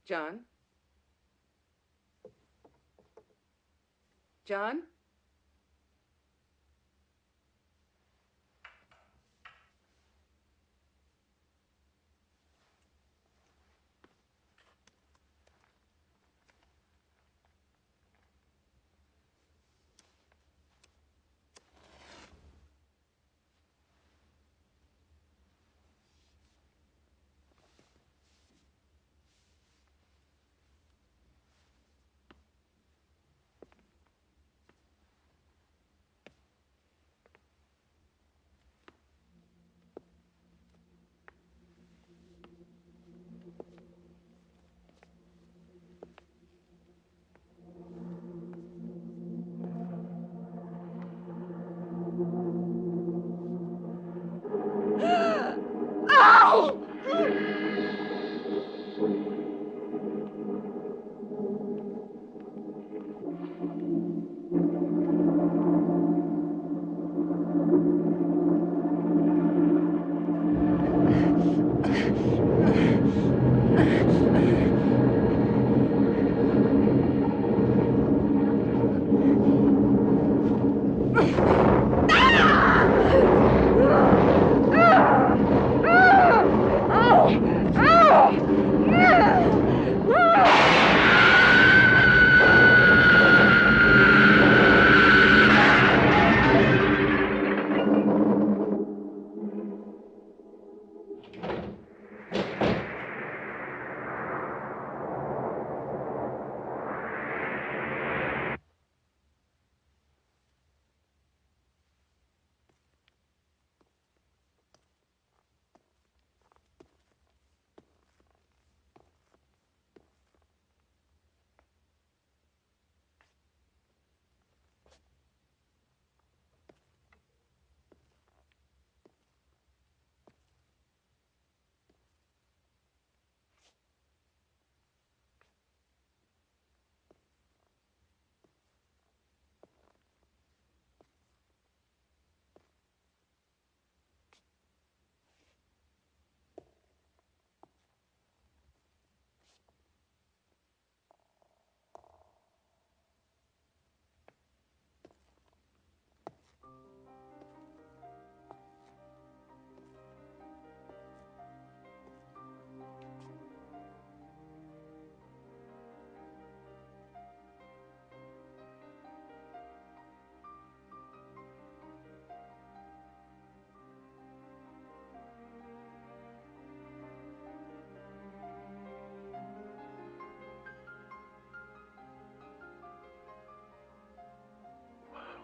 John? John?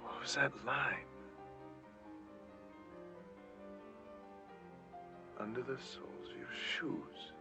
What was that line? Under the soles of your shoes.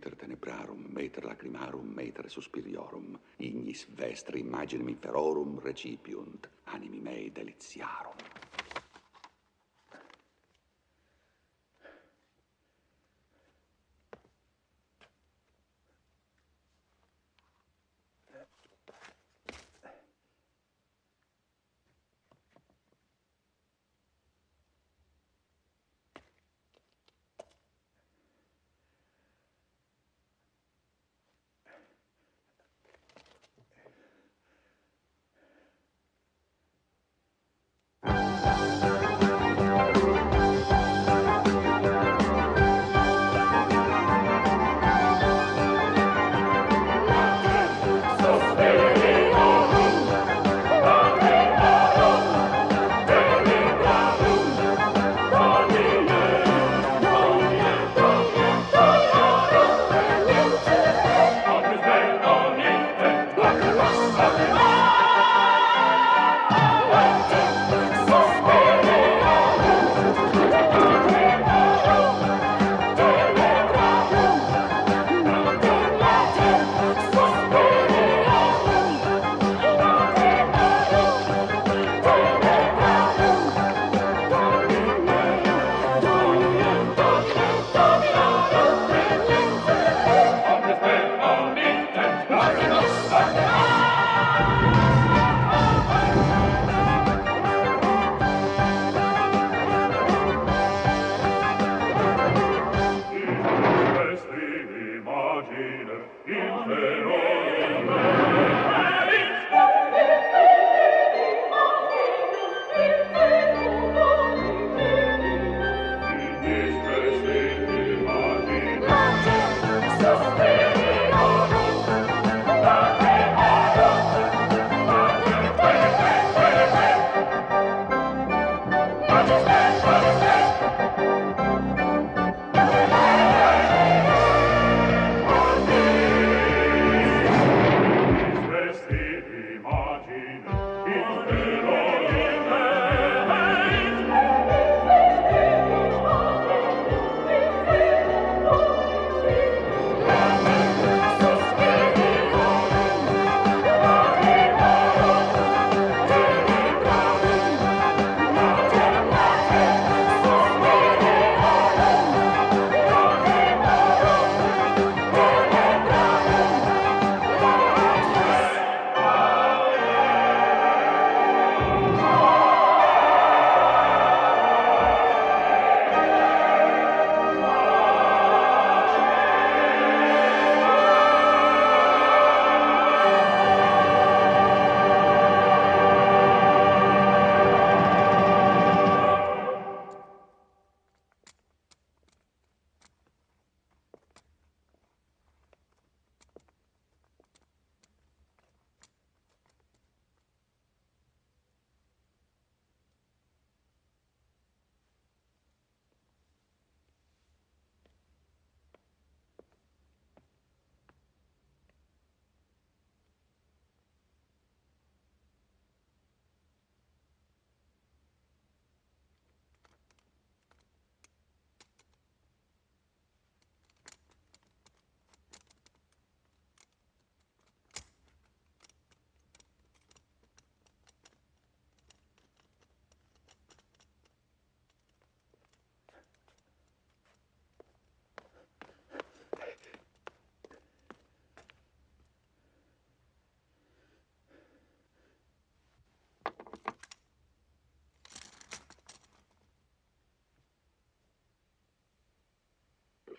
mater tenebrarum, mater lacrimarum, mater suspiriorum, ignis vestri imaginemi ferorum recipiunt, animi mei deliciarum.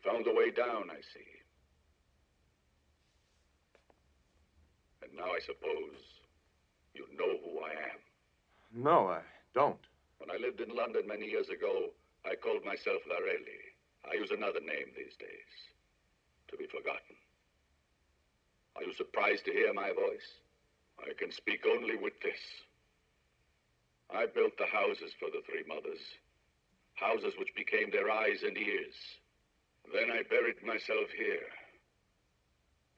Found the way down, I see. And now I suppose you know who I am. No, I don't. When I lived in London many years ago, I called myself Larelli. I use another name these days. To be forgotten. Are you surprised to hear my voice? I can speak only with this. I built the houses for the three mothers. Houses which became their eyes and ears. Then I buried myself here.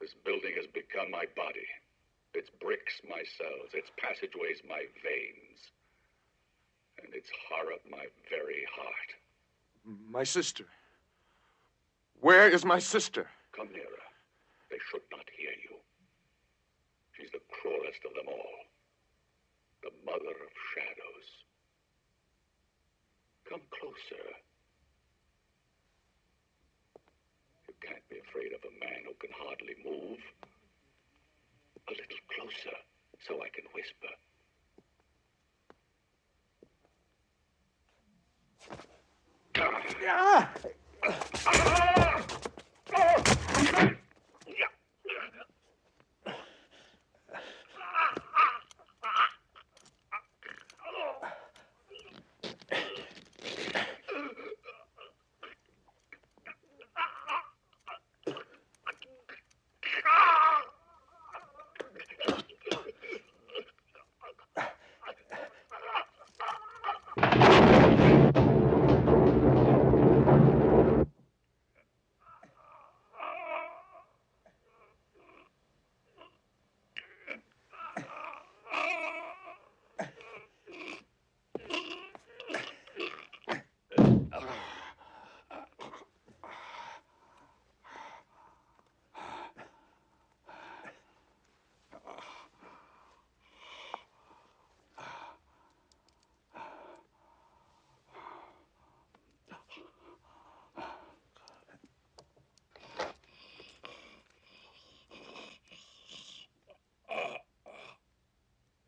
This building has become my body. Its bricks my cells, its passageways my veins, and its horror my very heart. My sister. Where is my sister? Come nearer. They should not hear you. She's the cruelest of them all. The mother of shadows. Come closer. You can't be afraid of a man who can hardly move. A little closer, so I can whisper.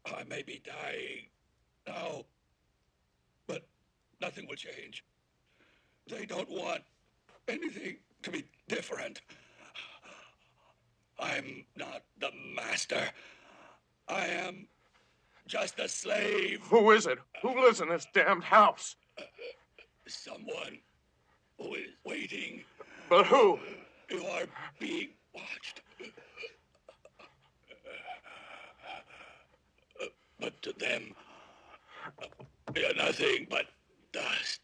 I may be dying now, but nothing will change. They don't want anything to be different. I'm not the master. I am just a slave. Who is it? Who lives in this damned house? Someone who is waiting. But who? You are being watched. But to them, you're nothing but dust.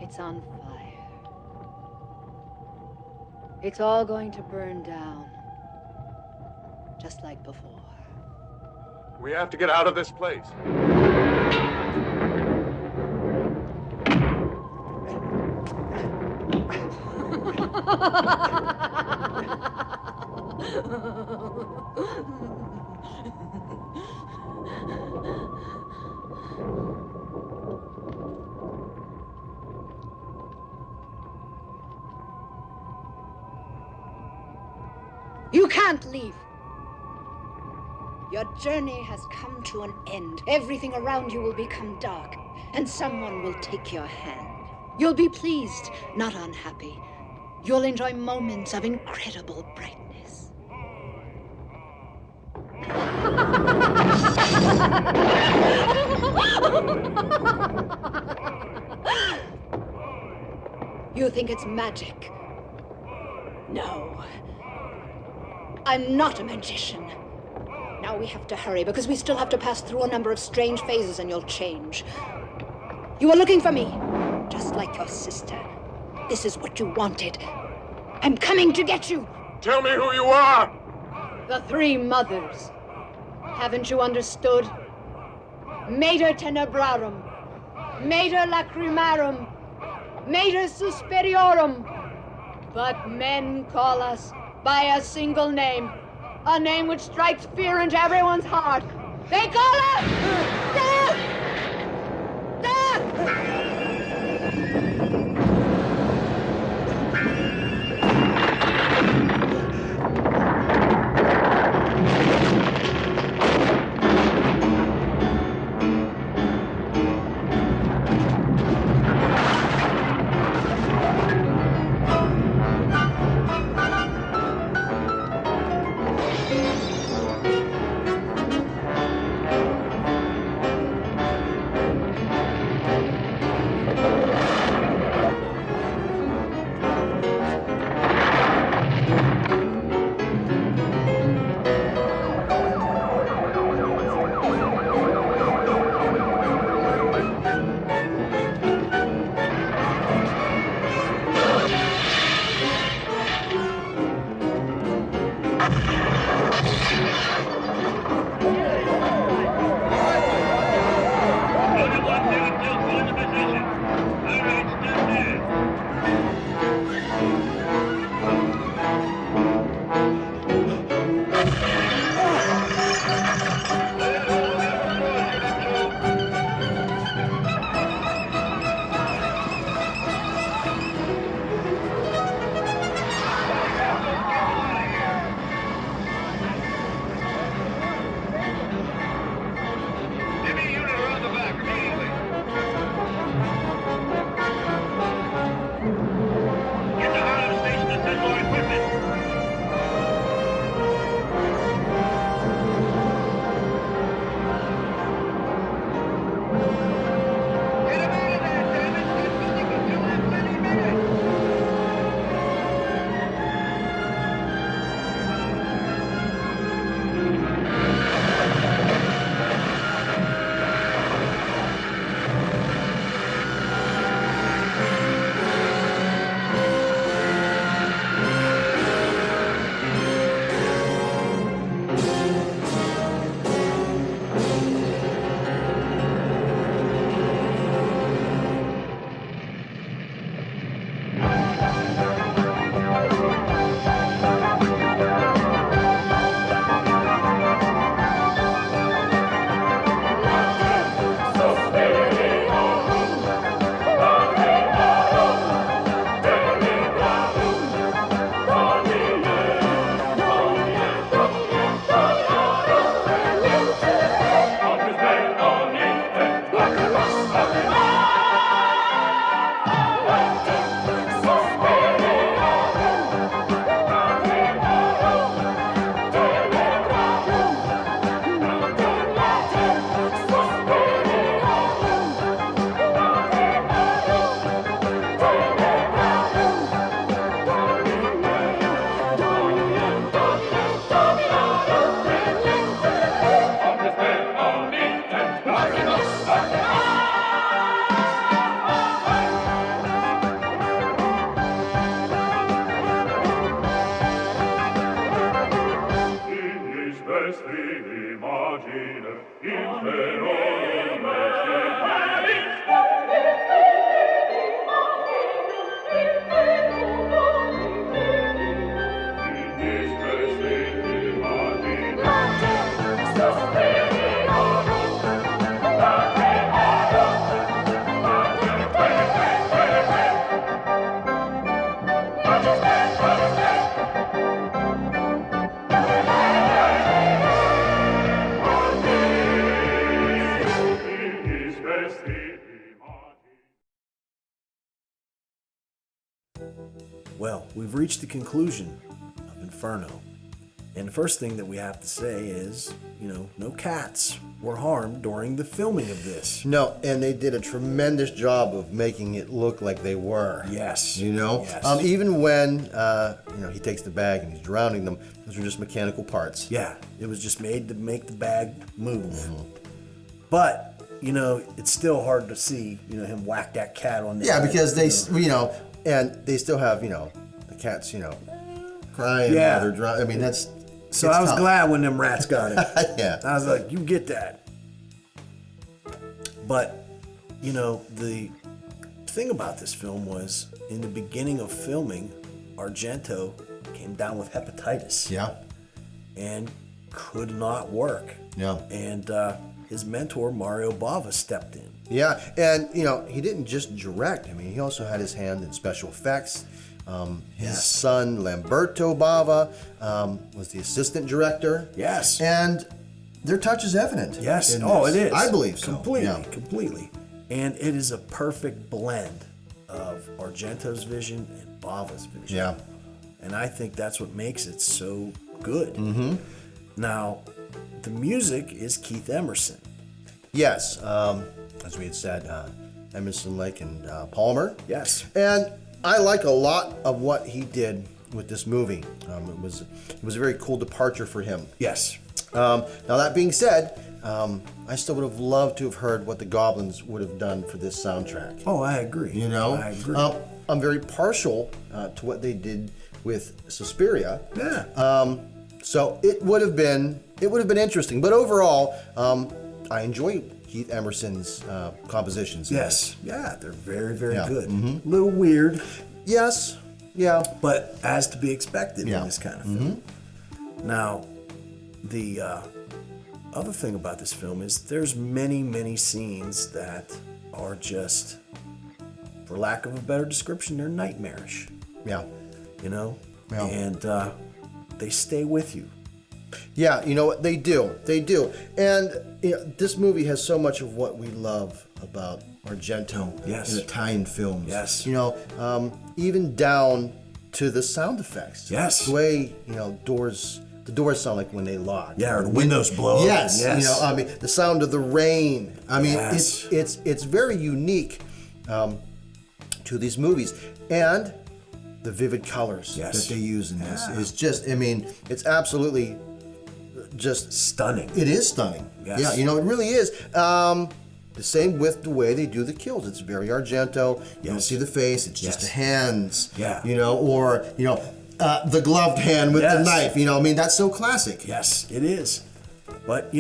It's on fire. It's all going to burn down, just like before. We have to get out of this place. You can't leave. Your journey has come to an end. Everything around you will become dark, and someone will take your hand. You'll be pleased, not unhappy. You'll enjoy moments of incredible brightness. You think it's magic? No. I'm not a magician. Now we have to hurry because we still have to pass through a number of strange phases and you'll change. You were looking for me, just like your sister. This is what you wanted. I'm coming to get you. Tell me who you are. The three mothers. Haven't you understood? Mater tenebrarum, Mater lacrimarum, Mater suspiriorum. But men call us by a single name, a name which strikes fear into everyone's heart. They call us Death! Death! Well, we've reached the conclusion of Inferno. And the first thing that we have to say is, no cats were harmed during the filming of this. No, and they did a tremendous job of making it look like they were. Yes. Yes. Even when, he takes the bag and he's drowning them, those are just mechanical parts. Yeah, it was just made to make the bag move. Mm-hmm. But, it's still hard to see, him whack that cat on the head. Yeah, because they, and they still have, the cats, crying while they're drowning. I mean, that's... So I was glad when them rats got it. Yeah. I was like, you get that. But, the thing about this film was, in the beginning of filming, Argento came down with hepatitis. Yeah. And could not work. Yeah. And his mentor, Mario Bava, stepped in. Yeah, and, he didn't just direct. I mean, he also had his hand in special effects. His son, Lamberto Bava, was the assistant director. Yes. And their touch is evident. Yes. It is. I believe so. Completely. And it is a perfect blend of Argento's vision and Bava's vision. Yeah. And I think that's what makes it so good. Mm-hmm. Now, the music is Keith Emerson. Yes. As we had said, Emerson, Lake, and Palmer. Yes. And I like a lot of what he did with this movie. It was a very cool departure for him. Yes. Now that being said, I still would have loved to have heard what the Goblins would have done for this soundtrack. Oh, I agree. I agree. I'm very partial to what they did with Suspiria. Yeah. So it would have been interesting. But overall, I enjoy Keith Emerson's compositions. Yes. Yeah, they're very, very good. Mm-hmm. A little weird. Yes. Yeah. But as to be expected in this kind of film. Mm-hmm. Now, the other thing about this film is there's many, many scenes that are just, for lack of a better description, they're nightmarish. Yeah. Yeah. And they stay with you. Yeah, what they do. And this movie has so much of what we love about Argento in Italian films. Yes. Even down to the sound effects. Yes. The way, the doors sound like when they lock. Yeah, or the windows blow up. Yes. The sound of the rain. It's very unique to these movies. And the vivid colors that they use in this is just, it's absolutely just stunning. It is stunning. Yes. Yeah, it really is. The same with the way they do the kills. It's very Argento. You don't see the face. It's just the hands. Yeah. Or the gloved hand with the knife. That's so classic. Yes, it is. But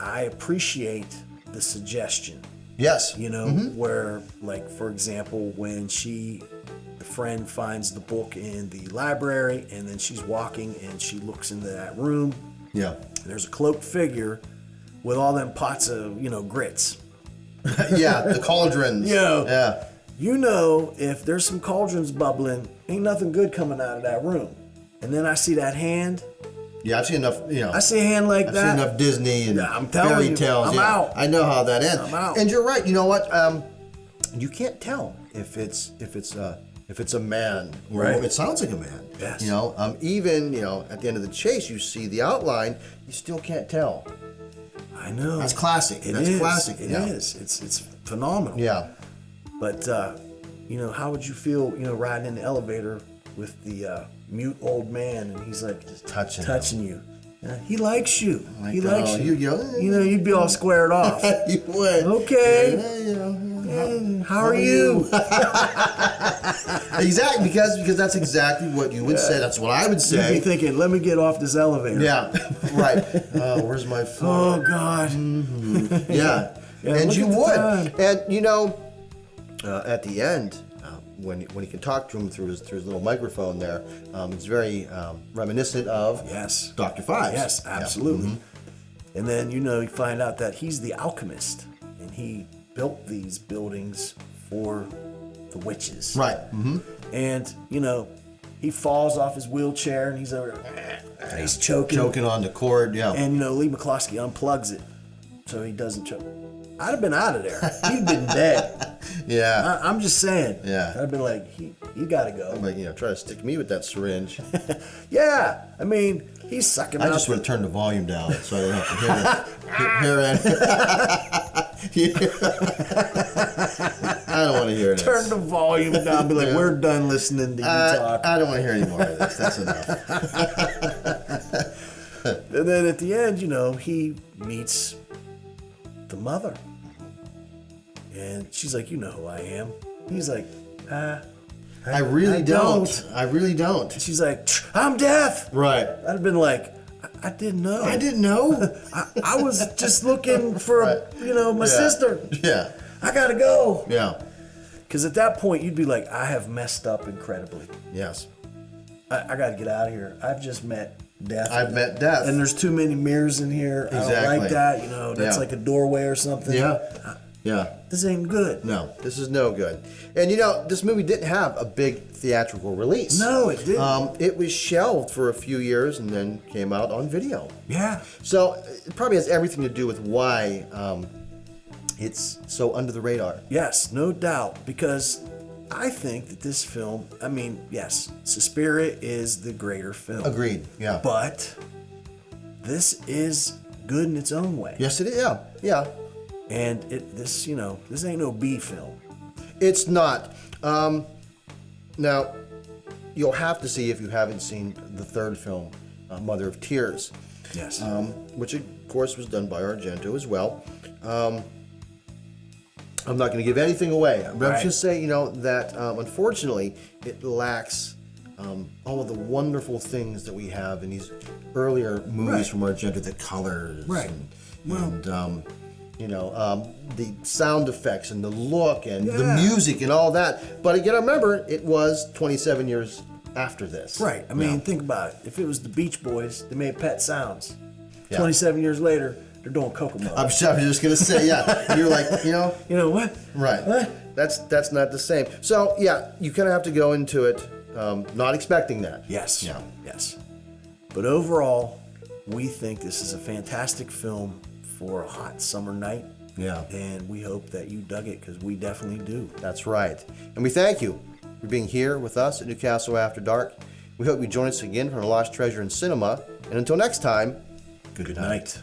I appreciate the suggestion. Yes. Where, like, for example, when the friend finds the book in the library, and then she's walking and she looks into that room. Yeah. There's a cloaked figure with all them pots of, grits. Yeah, the cauldrons. Yeah. If there's some cauldrons bubbling, ain't nothing good coming out of that room. And then I see that hand. Yeah, I've seen enough, I see a hand like that. I've seen enough Disney and I'm telling fairy you, tales. I'm out. I know how that ends. I'm out. And you're right. You know what? You can't tell if it's a man, or it sounds like a man. Yes. Even at the end of the chase, you see the outline. You still can't tell. I know. That's classic. That's classic. It is. It's phenomenal. Yeah. But how would you feel? Riding in the elevator with the mute old man, and he's like just touching you. He likes you. Like, he likes you. You'd be all squared off. You would. Okay. How are you? Exactly, because that's exactly what you would say. That's what I would say. You'd be thinking, let me get off this elevator. Yeah, right. Where's my phone? Oh, God. Mm-hmm. Yeah. And you would. And, at the end, when he can talk to him through his little microphone there, it's very reminiscent of Dr. Fives. Yes, absolutely. Yeah. Mm-hmm. And then, you find out that he's the alchemist, and he built these buildings for the witches. Right. Mm-hmm. And, he falls off his wheelchair and he's over. He's choking on the cord. Yeah. And Lee McCloskey unplugs it so he doesn't choke. I'd have been out of there. He'd been dead. Yeah. I'm just saying. Yeah. I'd have been like, he got to go. I'm like, try to stick me with that syringe. Yeah. I mean, he's sucking I out. just would have turned the volume down so I didn't have to hear it. I don't want to hear this. Turn the volume down. Be like, we're done listening to you talk. I don't want to hear any more of this. That's enough. And then at the end, he meets the mother. And she's like, you know who I am. He's like, I really don't. I really don't. And she's like, I'm deaf. Right. I'd have been like, I didn't know. I didn't know. I was just looking for, my sister. Yeah. I gotta go. Yeah. Because at that point, you'd be like, I have messed up incredibly. Yes. I gotta get out of here. I've just met death. I've met death. And there's too many mirrors in here. Exactly. I don't like that. That's like a doorway or something. Yeah. Yeah. This ain't good. No, this is no good. And this movie didn't have a big theatrical release. No, it didn't. It was shelved for a few years and then came out on video. Yeah. So it probably has everything to do with why it's so under the radar. Yes, no doubt. Because I think that this film, yes, Suspiria is the greater film. Agreed, yeah. But this is good in its own way. Yes, it is, yeah. And this ain't no B film. It's not. Now, you'll have to see if you haven't seen the third film, Mother of Tears. Yes. Which, of course, was done by Argento as well. I'm not going to give anything away. But I'll just say, that unfortunately, it lacks all of the wonderful things that we have in these earlier movies from Argento, the colors. Right. The sound effects and the look and the music and all that. But again, remember, it was 27 years after this. Right. Think about it. If it was the Beach Boys, they made Pet Sounds. Yeah. 27 years later, they're doing Kokomo. I'm just going to say, yeah. You're like, You know what? Right. What? That's not the same. So, yeah, you kind of have to go into it not expecting that. Yes. Yeah. Yes. But overall, we think this is a fantastic film for a hot summer night. Yeah. And we hope that you dug it, because we definitely do. That's right. And we thank you for being here with us at Newcastle After Dark. We hope you join us again for The Lost Treasure in Cinema. And until next time, good night.